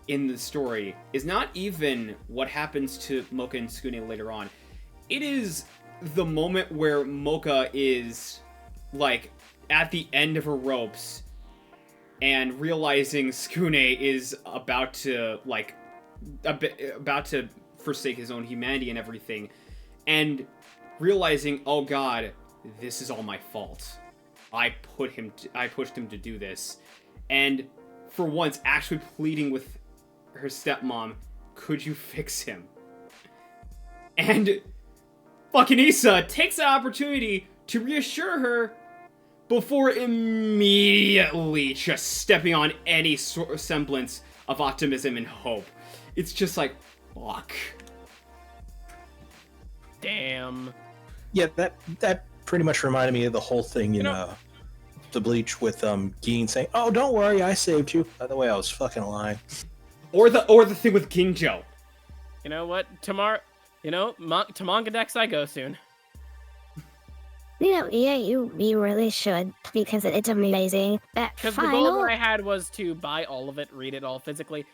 in the story is not even what happens to Mocha and Tsukune later on. It is the moment where Mocha is, like, at the end of her ropes and realizing Tsukune is about to, like, about to forsake his own humanity and everything, and realizing, oh god, this is all my fault. I pushed him to do this. And for once, actually pleading with her stepmom, could you fix him? And fucking Issa takes the opportunity to reassure her before immediately just stepping on any semblance of optimism and hope. It's just like, fuck. Damn. Yeah, that pretty much reminded me of the whole thing in the Bleach with Gin saying, "Oh, don't worry, I saved you." By the way, I was fucking lying. Or the thing with Ginjo. You know what? Tomorrow, to Manga Dex I go soon. Yeah, you really should, because it's amazing. Because the goal that I had was to buy all of it, read it all physically,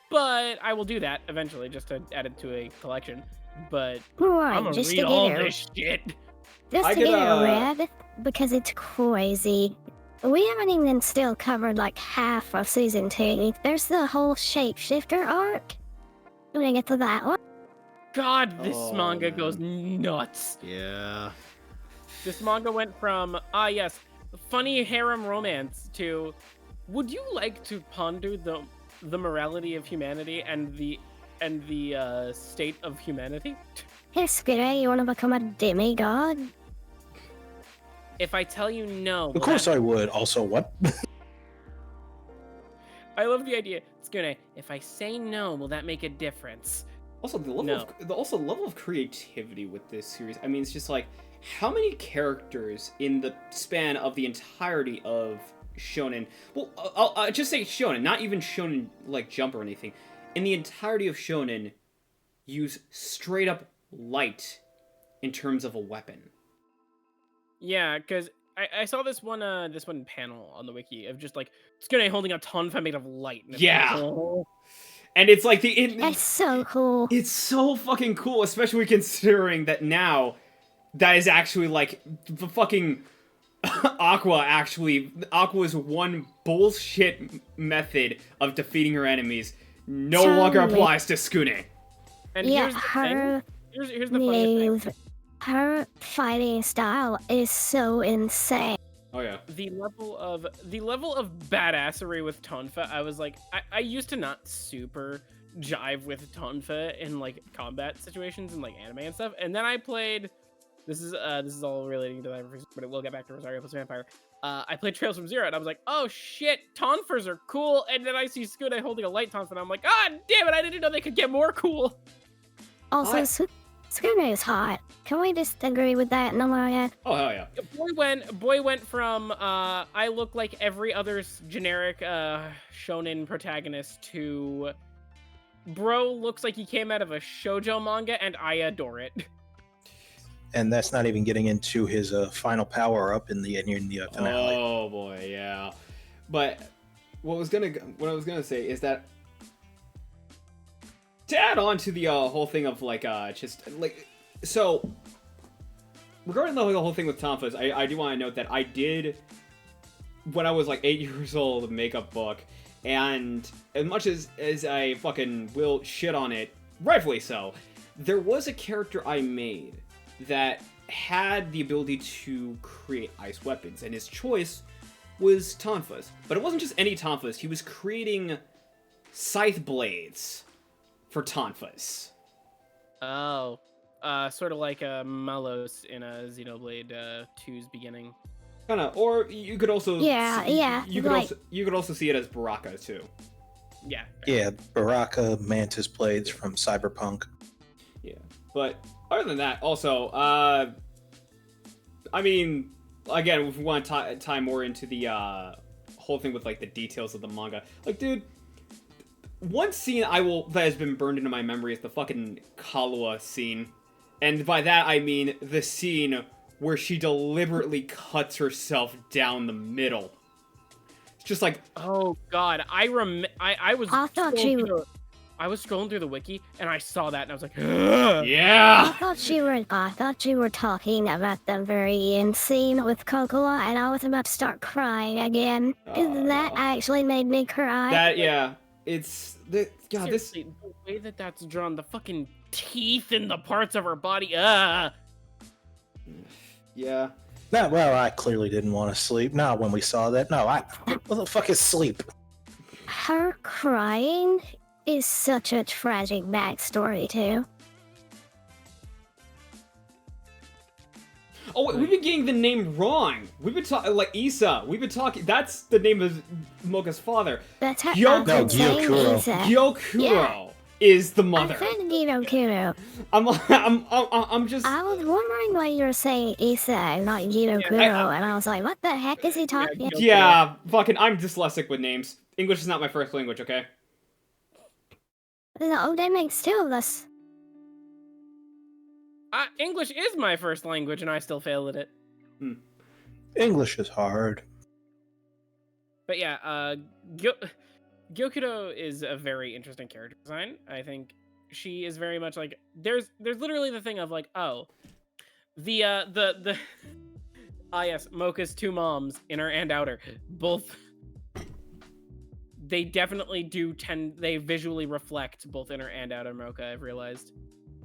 but I will do that eventually, just to add it to a collection. But I'm gonna read all this shit. Just to get it read, because it's crazy. We haven't even still covered like half of season 2. There's the whole shapeshifter arc. You wanna get to that one? God, this manga goes nuts. Yeah. This manga went from, yes, funny harem romance to, would you like to ponder the morality of humanity and the state of humanity? Hey, Skitty, you wanna become a demigod? If I tell you no... Of course I would. Also, what? I love the idea. Skune, if I say no, will that make a difference? Also, the level of creativity with this series. I mean, it's just like, how many characters in the span of the entirety of Shonen... Well, I'll just say Shonen, not even Shonen, like, Jump or anything. In the entirety of Shonen, use straight-up light in terms of a weapon. Yeah, because I saw this one panel on the wiki of just, like, Skune holding a tonfa made of light. And yeah! Like, oh. And it's like That's so cool. It's so fucking cool, especially considering that now that is actually like the fucking Aqua's one bullshit method of defeating her enemies no longer applies to Skune. And yeah, here's the thing. Here's the funniest thing. Her fighting style is so insane. Oh yeah. The level of badassery with Tonfa, I was like, I used to not super jive with Tonfa in like combat situations and like anime and stuff, and then I played. This is all relating to that, but we'll get back to Rosario plus Vampire. I played Trails from Zero, and I was like, oh shit, Tonfers are cool. And then I see Skune holding a light Tonfa, and I'm like, god damn it, I didn't know they could get more cool. Also, Skune is hot. Can we just agree with that? No more yet. Oh hell yeah. Boy went from I look like every other generic shonen protagonist to bro looks like he came out of a shoujo manga, and I adore it. And that's not even getting into his final power up in the finale. Oh boy, yeah. But what I was gonna say is that to add on to the whole thing of like just like so regarding the whole thing with Tonfas, I do want to note that I did, when I was like 8 years old, make a book, and as much as I fucking will shit on it, rightfully so, there was a character I made that had the ability to create ice weapons, and his choice was Tonfas. But it wasn't just any Tonfas, he was creating scythe blades for Tonfas. Oh. Sort of like a Malos in a Xenoblade 2's beginning. Kinda, or you could also you could also see it as Baraka too. Yeah. Yeah, Baraka Mantis blades from Cyberpunk. Yeah, but other than that, also, I mean, again, if we want to tie more into the whole thing with like the details of the manga, like, dude, one scene that has been burned into my memory is the fucking Kahlua scene. And by that, I mean the scene where she deliberately cuts herself down the middle. It's just like... Oh, God. I was... I was scrolling through the wiki, and I saw that, and I was like, ugh! Yeah! I thought you were talking about the very end scene with Cocoa, and I was about to start crying again. That actually made me cry. That, yeah. It's... God, Seriously, the way that that's drawn, the fucking teeth in the parts of her body, Yeah. No, well, I clearly didn't want to sleep. Not when we saw that. No, what the fuck is sleep? Her crying is such a tragic backstory, too. Oh, wait, we've been getting the name wrong. We've been talking, like, Issa. We've been talking, that's the name of Mocha's father. That's her Gyokuro. Gyokuro is the mother. I said Gyokuro. I'm just... I was wondering why you were saying Issa and not Gyokuro, and I was like, what the heck is he talking about? Yeah, fucking, I'm dyslexic with names. English is not my first language, okay? No, that makes two of us. English is my first language, and I still fail at it. English is hard. But yeah, Gyokuro is a very interesting character design. I think she is very much like there's literally the thing of like, oh, the yes, Mocha's two moms, inner and outer, both. They definitely they visually reflect both inner and outer Mocha, I've realized.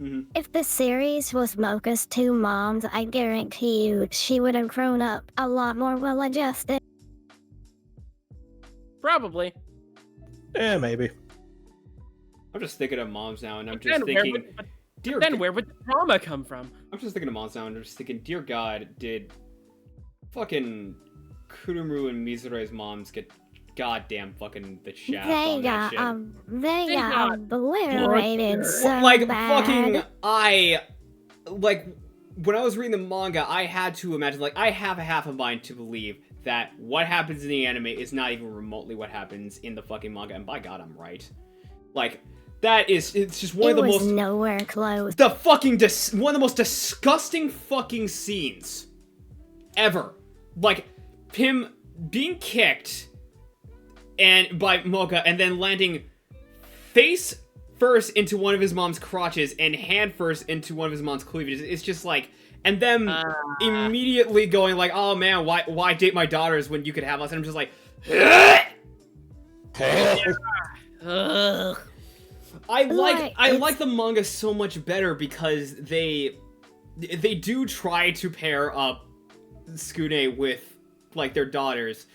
Mm-hmm. If the series was Mocha's two moms, I guarantee you she would have grown up a lot more well-adjusted. Probably. Yeah, maybe. I'm just thinking of moms now, and I'm just thinking... Where would the drama come from? I'm just thinking of moms now, and I'm just thinking, dear God, did fucking Kurumuru and Mizure's moms get goddamn fucking the shaft on that shit? They got obliterated so like, bad. when I was reading the manga, I had to imagine, like, I have a half a mind to believe that what happens in the anime is not even remotely what happens in the fucking manga, and by God, I'm right. Like, it's just one of the most... nowhere close. The fucking, one of the most disgusting fucking scenes ever. Like, him being kicked and by Mocha, and then landing face first into one of his mom's crotches and hand first into one of his mom's cleavages. It's just like, and them immediately going like, "Oh man, why date my daughters when you could have us?" And I'm just like, I like the manga so much better because they do try to pair up Tsukune with like their daughters.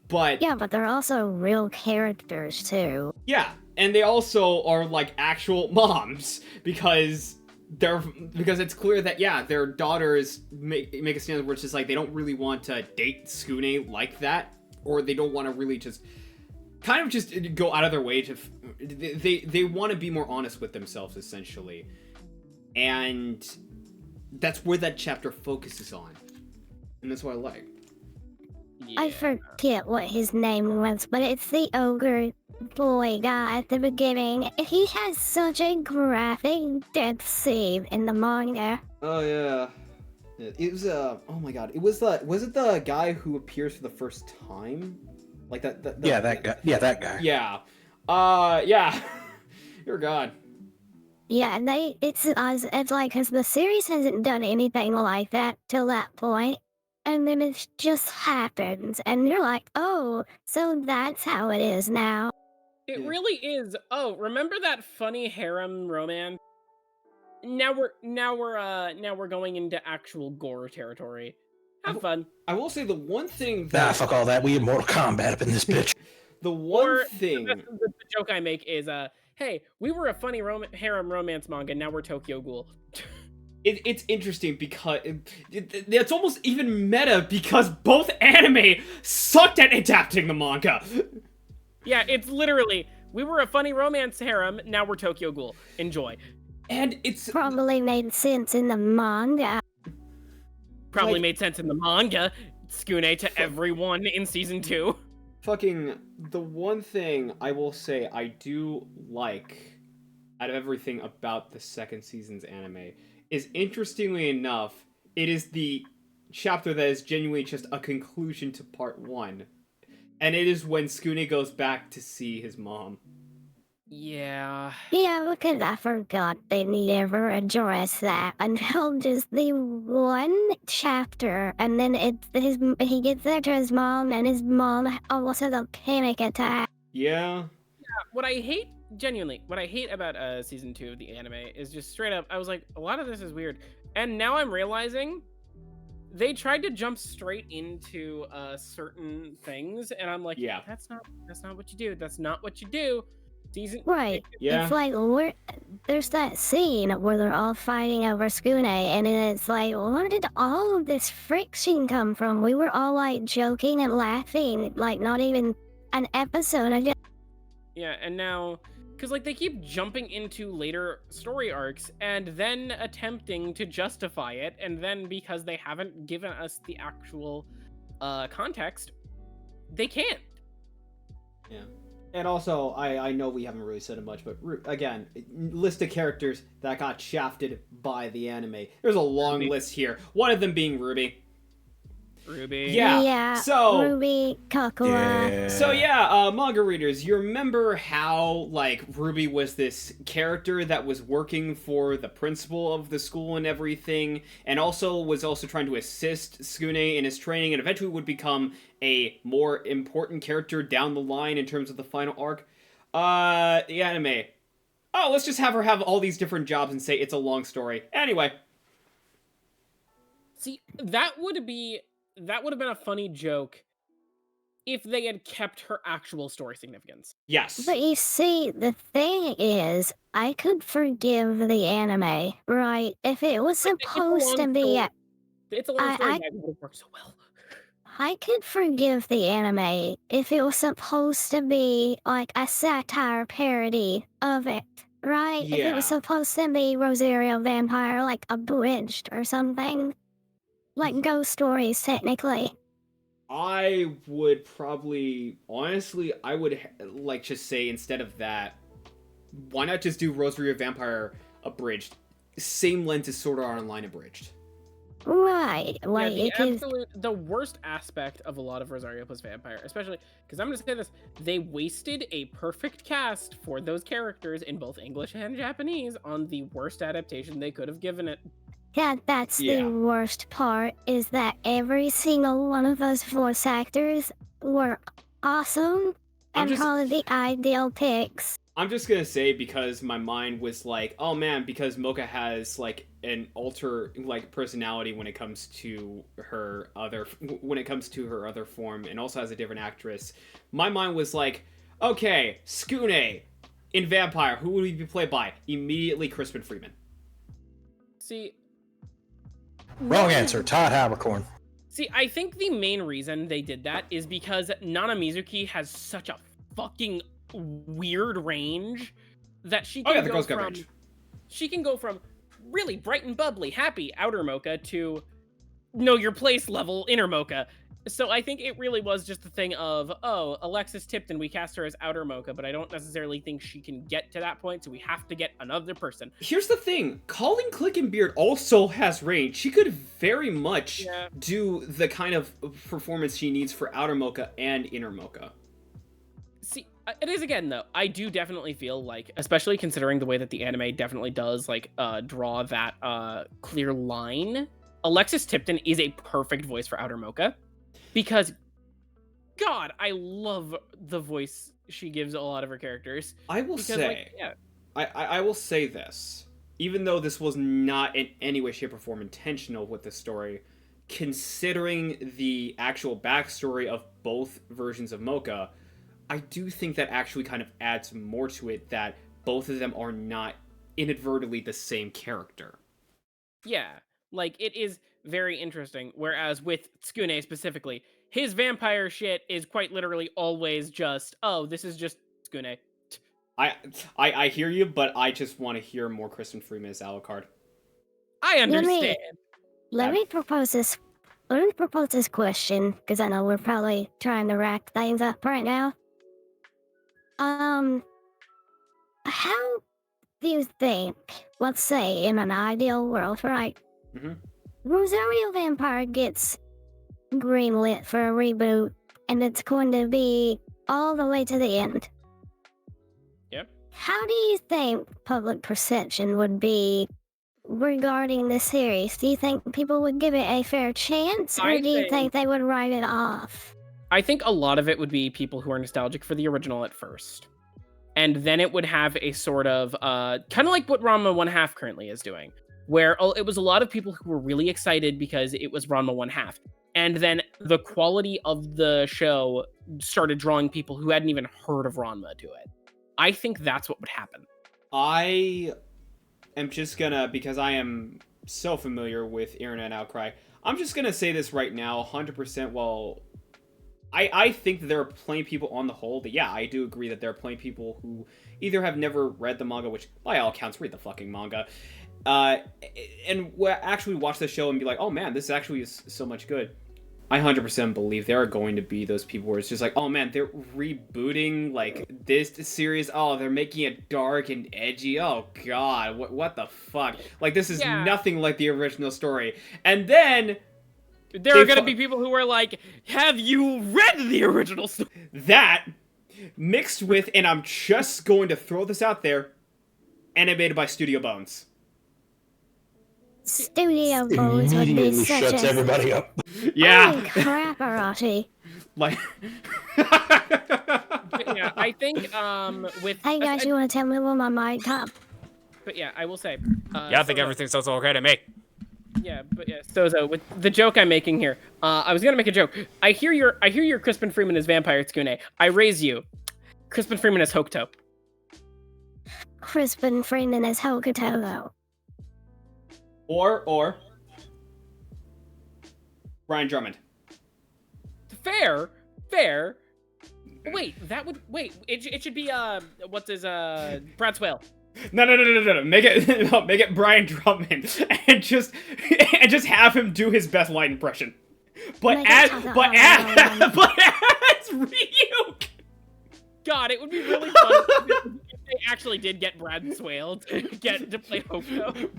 But yeah, but they're also real characters too. Yeah, and they also are like actual moms because it's clear that their daughters make a stand where it's just like they don't really want to date Tsukune like that, or they don't want to really just kind of just go out of their way to they want to be more honest with themselves essentially, and that's where that chapter focuses on, and that's what I like. Yeah. I forget what his name was, but it's the ogre boy guy at the beginning. He has such a graphic death scene in the manga. Oh yeah. It was oh my God. Was it the guy who appears for the first time? Like that guy. Yeah, that guy. Yeah. Yeah. Dear God. Yeah, and it's like, because the series hasn't done anything like that till that point, and then it just happens, and you're like, oh, so that's how it is now. It Yeah. really is. Oh, remember that funny harem romance? Now we're going into actual gore territory. Have fun. I will say the one thing Nah, that fuck all that. We have Mortal Kombat up in this bitch. the one Or thing the joke I make is, hey, we were a funny harem romance manga, now we're Tokyo Ghoul. it's interesting because it's almost even meta because both anime sucked at adapting the manga. Yeah, it's literally, we were a funny romance harem, now we're Tokyo Ghoul. Enjoy. And it's Probably made sense in the manga. Probably Like- made sense in the manga. Tsukune to everyone in season 2. fucking the one thing I will say I do like out of everything about the second season's anime is, interestingly enough, it is the chapter that is genuinely just a conclusion to part 1. And it is when Tsukune goes back to see his mom. Yeah. Yeah, because I forgot they never address that until just the one chapter, and then he gets there to his mom, and his mom almost has a panic attack. Yeah. What I hate, genuinely, what I hate about season 2 of the anime is just straight up, I was like, a lot of this is weird. And now I'm realizing they tried to jump straight into certain things, and I'm like, Yeah. that's not what you do. That's not what you do. Season Right. Yeah. It's like, there's that scene where they're all fighting over Skune, and it's like, where did all of this friction come from? We were all like joking and laughing, like not even an episode ago. Yeah, and now, because like they keep jumping into later story arcs and then attempting to justify it, and then because they haven't given us the actual context, they can't. Yeah. And also, I know we haven't really said it much, but again, list of characters that got shafted by the anime. There's a long list here. One of them being Ruby. Ruby. Yeah. So Ruby, Kakura. So manga readers, you remember how like Ruby was this character that was working for the principal of the school and everything, and was also trying to assist Tsukune in his training, and eventually would become a more important character down the line in terms of the final arc. The anime. Oh, let's just have her have all these different jobs and say it's a long story. Anyway. See, that would have been a funny joke if they had kept her actual story significance. Yes. But you see, the thing is, I could forgive the anime, right? If it was supposed to be, It's a long story, that would have worked so well. I could forgive the anime if it was supposed to be like a satire parody of it, right? If it was Yeah. supposed to be Rosario Vampire, like abridged or something. Like ghost stories, technically. I would probably, honestly, I would like just say instead of that, why not just do Rosario Vampire abridged? Same length as Sword Art Online abridged. Right. Like, Yeah, the worst aspect of a lot of Rosario plus Vampire, especially because I'm going to say this, they wasted a perfect cast for those characters in both English and Japanese on the worst adaptation they could have given it. Yeah, that's Yeah. the worst part, is that every single one of those voice actors were awesome and probably the ideal picks. I'm just gonna say, because my mind was like, oh man, because Mocha has like an alter like personality when it comes to her other form, and also has a different actress. My mind was like, okay, Skune in Vampire, who would he be played by? Immediately Crispin Freeman. See, Wrong answer. Todd Habercorn. See, I think the main reason they did that is because Nana Mizuki has such a fucking weird range that she can the girl's got range. She can go from really bright and bubbly, happy outer Mocha to know your place level inner Mocha. So I think it really was just the thing of, oh, Alexis Tipton, we cast her as outer Mocha, but I don't necessarily think she can get to that point, so we have to get another person. Here's the thing, Colleen Clickenbeard also has range. She could very much do the kind of performance she needs for outer Mocha and inner Mocha. See, It is again though. I do definitely feel like, especially considering the way that the anime definitely does like draw that clear line. Alexis Tipton is a perfect voice for Outer Mocha, because God, I love the voice she gives a lot of her characters. I will Because, say, like, yeah. I will say this, even though this was not in any way, shape, or form intentional with the story, considering the actual backstory of both versions of Mocha, I do think that actually kind of adds more to it, that both of them are not inadvertently the same character. Yeah, like it is very interesting. Whereas with Tsukune specifically, his vampire shit is quite literally always just, oh, this is just Tsukune. I hear you, but I just want to hear more Kristen Freeman as Alucard. I understand. Let me propose this. Let me propose this question, because I know we're probably trying to rack things up right now. How do you think, let's say in an ideal world, right? Mhm. Rosario Vampire gets greenlit for a reboot, and it's going to be all the way to the end. Yep. How do you think public perception would be regarding the series? Do you think people would give it a fair chance, or do you think they would write it off? I think a lot of it would be people who are nostalgic for the original at first. And then it would have a sort of, kind of like what Ranma 1/2 currently is doing, where it was a lot of people who were really excited because it was Ranma 1/2. And then the quality of the show started drawing people who hadn't even heard of Ranma to it. I think that's what would happen. I am just gonna, because I am so familiar with internet outcry, I'm just gonna say this right now, 100%. Well, I think that there are plenty of people on the whole that, yeah, I do agree that there are plenty of people who either have never read the manga, which by all accounts, read the fucking manga, and actually watch the show and be like, oh man, this actually is so much good. I 100% believe there are going to be those people where it's just like, oh man, they're rebooting like this series. Oh, they're making it dark and edgy. Oh god, what the fuck? Like, this is nothing like the original story. And then there are going to be people who are like, have you read the original story? That mixed with, and I'm just going to throw this out there, animated by Studio Bones. Studio Bones would be Immediately such shuts everybody up. Yeah. Holy crap, Arashi. Like. But yeah, I think with. Hey guys, you want to tell me when my mic up? But yeah, I will say. I think everything's also okay to me. Yeah, but yeah, Sozo, with the joke I'm making here, I was gonna make a joke. I hear your Crispin Freeman as Vampire Tsukune. I raise you, Crispin Freeman as Hokuto. Crispin Freeman as Hokuto, though. Or Brian Drummond. Fair. Wait, it should be what's his Brad Swale. No. Make it Brian Drummond and just have him do his best light impression. But as Ryuk. God, it would be really fun if they actually did get Brad Swale to play Hokuto.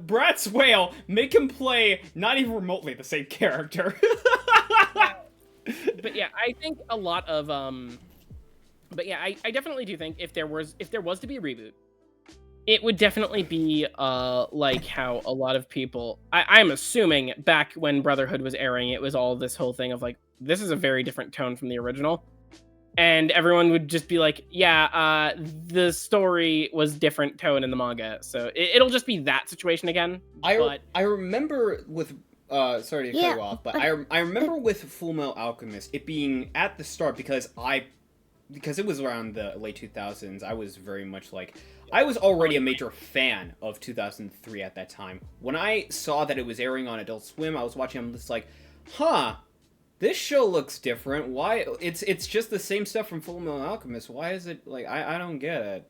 Brad Swale, make him play not even remotely the same character. But yeah, I think a lot of but yeah, I definitely do think if there was to be a reboot, it would definitely be like how a lot of people, I'm assuming back when Brotherhood was airing, it was all this whole thing of like, this is a very different tone from the original. And everyone would just be like, yeah, the story was different tone in the manga. So it'll just be that situation again. I remember with sorry to cut you off, but I remember with Fullmetal Alchemist it being at the start because it was around the late 2000s. I was very much like, I was already a major fan of 2003 at that time. When I saw that it was airing on Adult Swim, I was watching. I'm just like, huh, this show looks different. Why? It's just the same stuff from Fullmetal Alchemist. Why is it like I don't get it?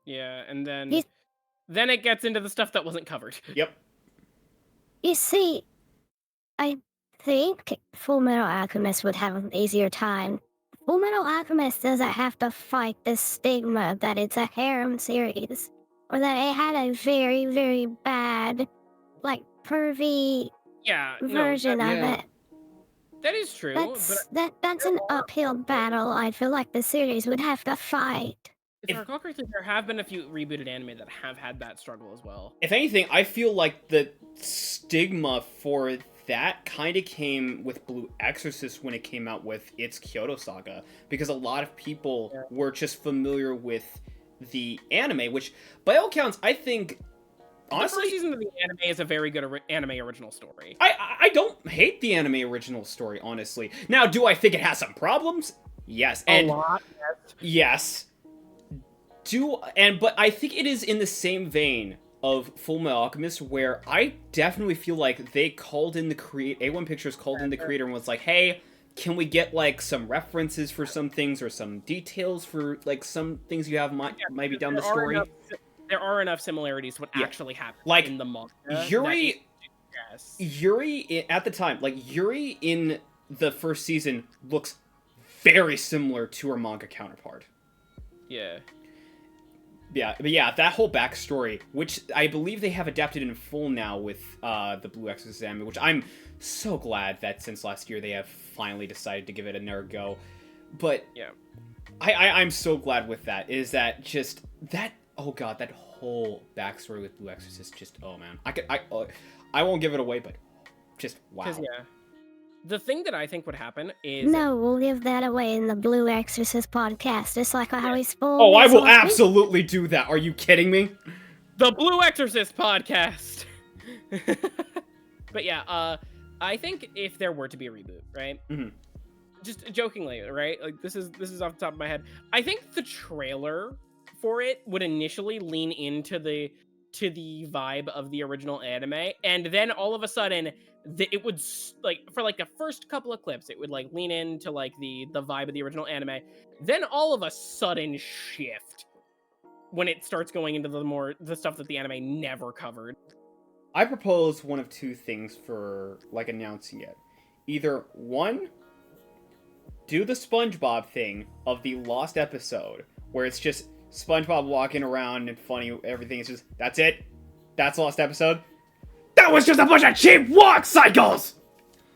Yeah, and then it gets into the stuff that wasn't covered. Yep. You see, I think Fullmetal Alchemist would have an easier time. Fullmetal Alchemist doesn't have to fight the stigma that it's a harem series, or that it had a very, very bad, like, pervy version of it. That is true. That's an uphill battle. I feel like the series would have to fight. If I recall correctly, there have been a few rebooted anime that have had that struggle as well. If anything, I feel like the stigma for that kind of came with Blue Exorcist when it came out with its Kyoto Saga, because a lot of people were just familiar with the anime, which, by all accounts, I think, honestly, the first season of the anime is a very good anime original story. I don't hate the anime original story, honestly. Now, do I think it has some problems? Yes. A lot, yes. But I think it is in the same vein of Full Metal Alchemist, where I definitely feel like they called in the A1 Pictures called in the creator and was like, hey, can we get like some references for some things or some details for like some things you have might be down the story? There are enough similarities to what actually happened like, in the manga. Yuri at the time, like Yuri in the first season looks very similar to her manga counterpart. Yeah. Yeah, but yeah, that whole backstory, which I believe they have adapted in full now with the Blue Exorcist anime, which I'm so glad that since last year they have finally decided to give it another go. But yeah, I'm so glad with that. Is that just that? Oh god, that whole backstory with Blue Exorcist, just oh man, I won't give it away, but just wow. Yeah. The thing that I think would happen is... No, we'll give that away in the Blue Exorcist podcast, just like how we spoiled. Oh, I will absolutely do that. Are you kidding me? The Blue Exorcist podcast! But yeah, I think if there were to be a reboot, right? Mm-hmm. Just jokingly, right? Like, this is off the top of my head. I think the trailer for it would initially lean into the vibe of the original anime, and then all of a sudden it would, like, for like the first couple of clips, it would like lean into like the vibe of the original anime, then all of a sudden shift when it starts going into the stuff that the anime never covered. I propose one of two things for like announcing it. Either one, do the SpongeBob thing of the lost episode where it's just SpongeBob walking around and funny, everything is just, that's it? That's the last episode? That was just a bunch of cheap walk cycles!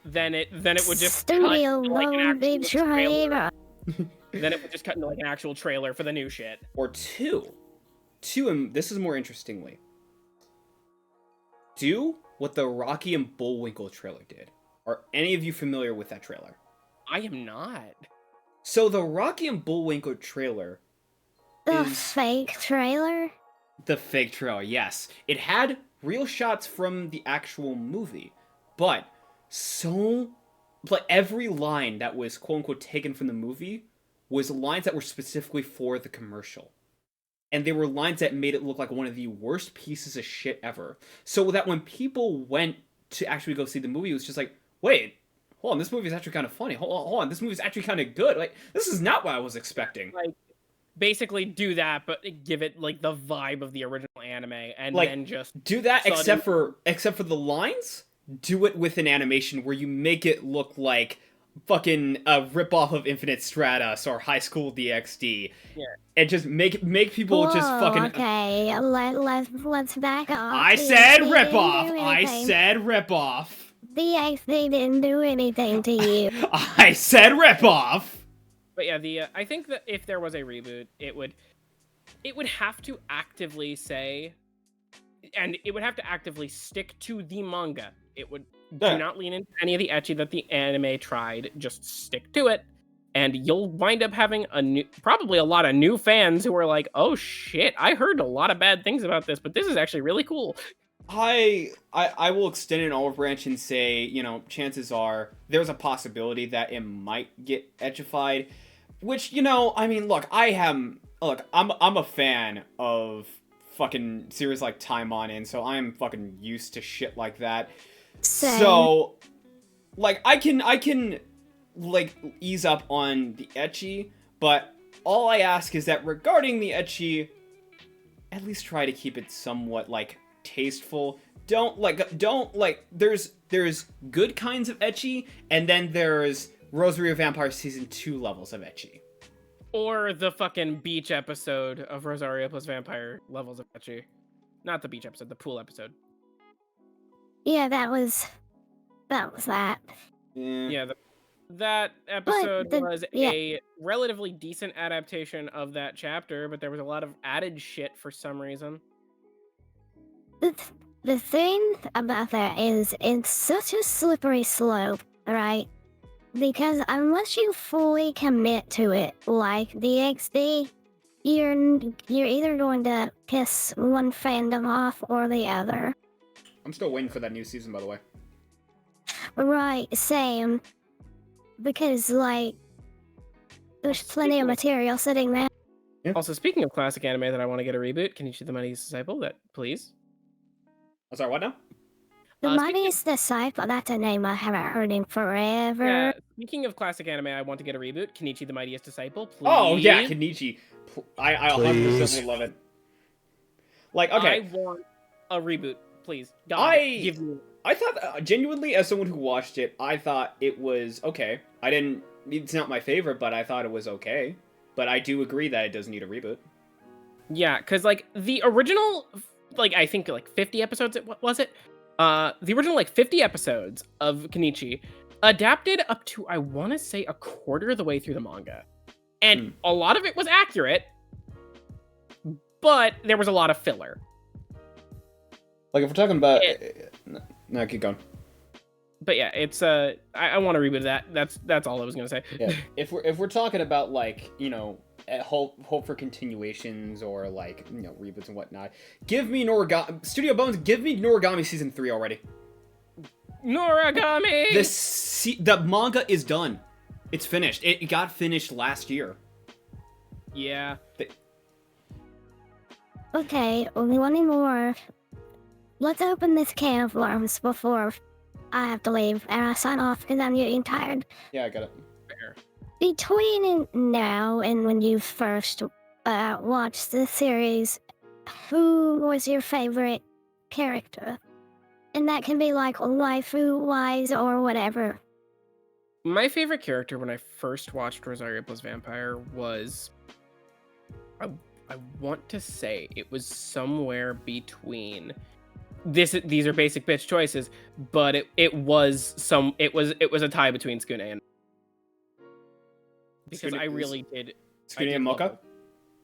Then it would just Studio Loan, babe, Then it would just cut into like an actual trailer for the new shit. Or two, and this is more interestingly, do what the Rocky and Bullwinkle trailer did. Are any of you familiar with that trailer? I am not. So the Rocky and Bullwinkle trailer The fake trailer? The fake trailer, yes. It had real shots from the actual movie, but every line that was quote-unquote taken from the movie was lines that were specifically for the commercial. And they were lines that made it look like one of the worst pieces of shit ever. So that when people went to actually go see the movie, it was just like, wait, hold on, this movie is actually kind of funny. Hold on, this movie is actually kind of good. Like, this is not what I was expecting. Like, basically do that, but give it like the vibe of the original anime, and like, then just do that. Except for the lines, do it with an animation where you make it look like fucking a ripoff of Infinite Stratus or High School DxD. Yeah, and just make people just fucking. Okay, let's back off. I said ripoff. I said ripoff. DxD didn't do anything to you. I said ripoff. But yeah, I think that if there was a reboot, it would have to actively say, and it would have to actively stick to the manga. It would do not lean into any of the ecchi that the anime tried. Just stick to it, and you'll wind up having probably a lot of new fans who are like, "Oh shit, I heard a lot of bad things about this, but this is actually really cool." I will extend an olive branch and say, you know, chances are there's a possibility that it might get ecchified. Which, you know, I mean, look, I'm a fan of fucking series like Time On In, so I'm fucking used to shit like that. Same. So, like, I can like ease up on the ecchi, but all I ask is that regarding the ecchi, at least try to keep it somewhat like tasteful. Don't there's good kinds of ecchi, and then there's Rosario Vampire Season 2 levels of ecchi. Or the fucking beach episode of Rosario plus Vampire levels of ecchi. Not the beach episode, the pool episode. Yeah, that was that. Yeah, That episode was yeah. a relatively decent adaptation of that chapter, but there was a lot of added shit for some reason. The thing about that is it's such a slippery slope, right? Because unless you fully commit to it, like DxD, you're either going to piss one fandom off or the other. I'm still waiting for that new season, by the way. Right, same. Because, like, there's plenty of material sitting there. Also, speaking of classic anime that I want to get a reboot, can you see the Mightiest Disciple? That, please. I'm sorry, what now? The speaking Mightiest Disciple, that's a name I haven't heard in forever. Yeah, speaking of classic anime, I want to get a reboot. Kenichi the Mightiest Disciple, please. Oh, yeah, Kenichi. I 100% would love it. Like, okay. I want a reboot, please. God, give me. I thought, genuinely, as someone who watched it, I thought it was okay. It's not my favorite, but I thought it was okay. But I do agree that it does need a reboot. Yeah, because, like, the original, like, I think, like, 50 episodes, was it? The original, like, 50 episodes of Kenichi adapted up to, I want to say, a quarter of the way through the manga. And a lot of it was accurate, but there was a lot of filler. Like, if we're talking about... No, keep going. But yeah, it's I want to reboot that. That's all I was gonna say. Yeah. If we're talking about, like, you know, hope for continuations or, like, you know, reboots and whatnot, give me Noragami Studio Bones. Give me Noragami season 3 already. Noragami. The manga is done. It's finished. It got finished last year. Yeah. Okay, only one more. Let's open this can of worms before I have to leave and I sign off because I'm getting tired. Yeah, I got it. Fair. Between now and when you first watched the series, who was your favorite character? And that can be like waifu-wise or whatever. My favorite character when I first watched Rosario Plus Vampire was, I want to say it was somewhere between. These are basic bitch choices, but it was a tie between Skune and, because I really did Skune and Mocha?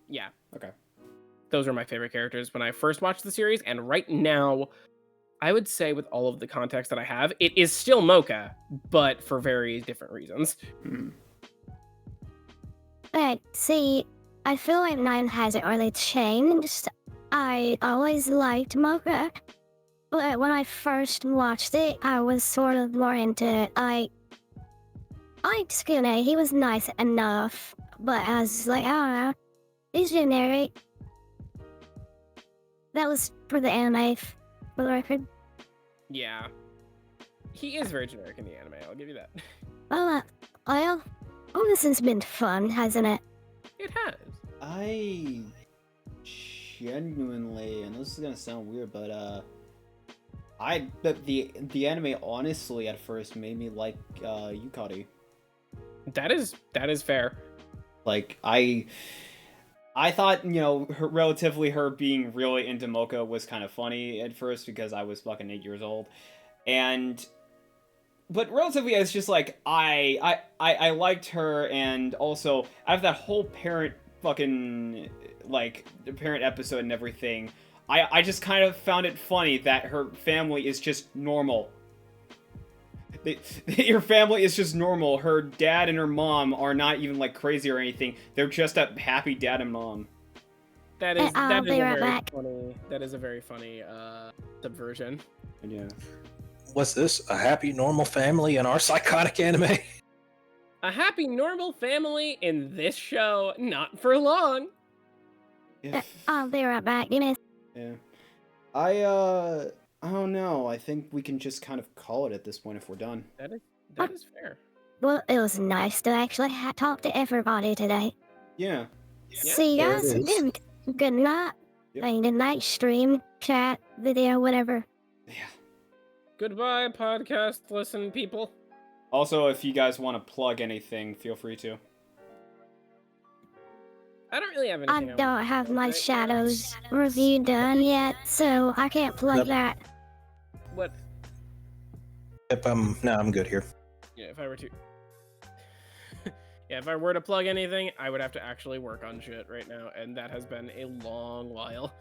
Yeah. Okay. Those were my favorite characters when I first watched the series, and right now, I would say with all of the context that I have, it is still Mocha, but for very different reasons. But see, I feel like mine hasn't really changed. I always liked Mocha. But when I first watched it, I was sort of more into it. I liked Skune, he was nice enough, but I was like, I don't know, he's generic. That was for the anime, for the record. Yeah. He is very generic in the anime, I'll give you that. Well, this has been fun, hasn't it? It has. I genuinely, and this is gonna sound weird, but the anime honestly at first made me like Yukari. That is fair. Like, I thought, you know, relatively her being really into Mocha was kind of funny at first because I was fucking 8 years old, but relatively it's just like I liked her, and also I have that whole parent fucking, like, the parent episode and everything. I just kind of found it funny that her family is just normal. Your family is just normal. Her dad and her mom are not even, like, crazy or anything. They're just a happy dad and mom. That is a very funny subversion. Yeah. Was this a happy, normal family in our psychotic anime? A happy, normal family in this show, not for long. I'll be right back, Yeah. I don't know. I think we can just kind of call it at this point if we're done. That is fair. Well, it was nice to actually talk to everybody today. Yeah. See you guys. Good night. Yep. Good night, stream, chat, video, whatever. Yeah. Goodbye, podcast listen people. Also, if you guys want to plug anything, feel free to. I don't really have I anything. don't have my Shadows review done yet, so I can't plug that. What? Yep, I'm good here. Yeah, if I were to. Yeah, if I were to plug anything, I would have to actually work on shit right now, and that has been a long while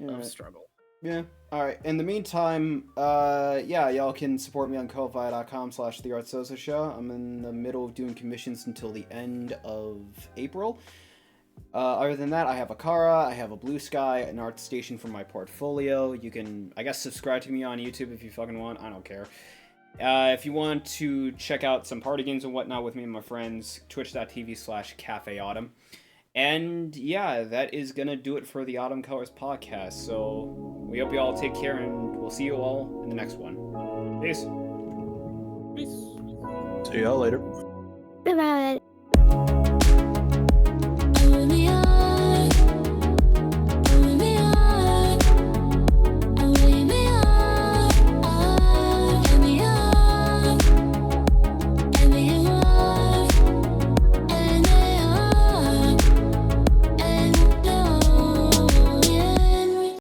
of struggle. Yeah. All right. In the meantime, yeah, y'all can support me on ko-fi.com/theartsocialshow. I'm in the middle of doing commissions until the end of April. Other than that, I have a Cara, I have a BlueSky, an Artstation for my portfolio. You can, I guess, subscribe to me on YouTube if you fucking want. I don't care. If you want to check out some party games and whatnot with me and my friends, twitch.tv/cafeautumn. And yeah, that is gonna do it for the Autumn Colors podcast. So we hope you all take care, and we'll see you all in the next one. Peace. Peace. See y'all later. Goodbye.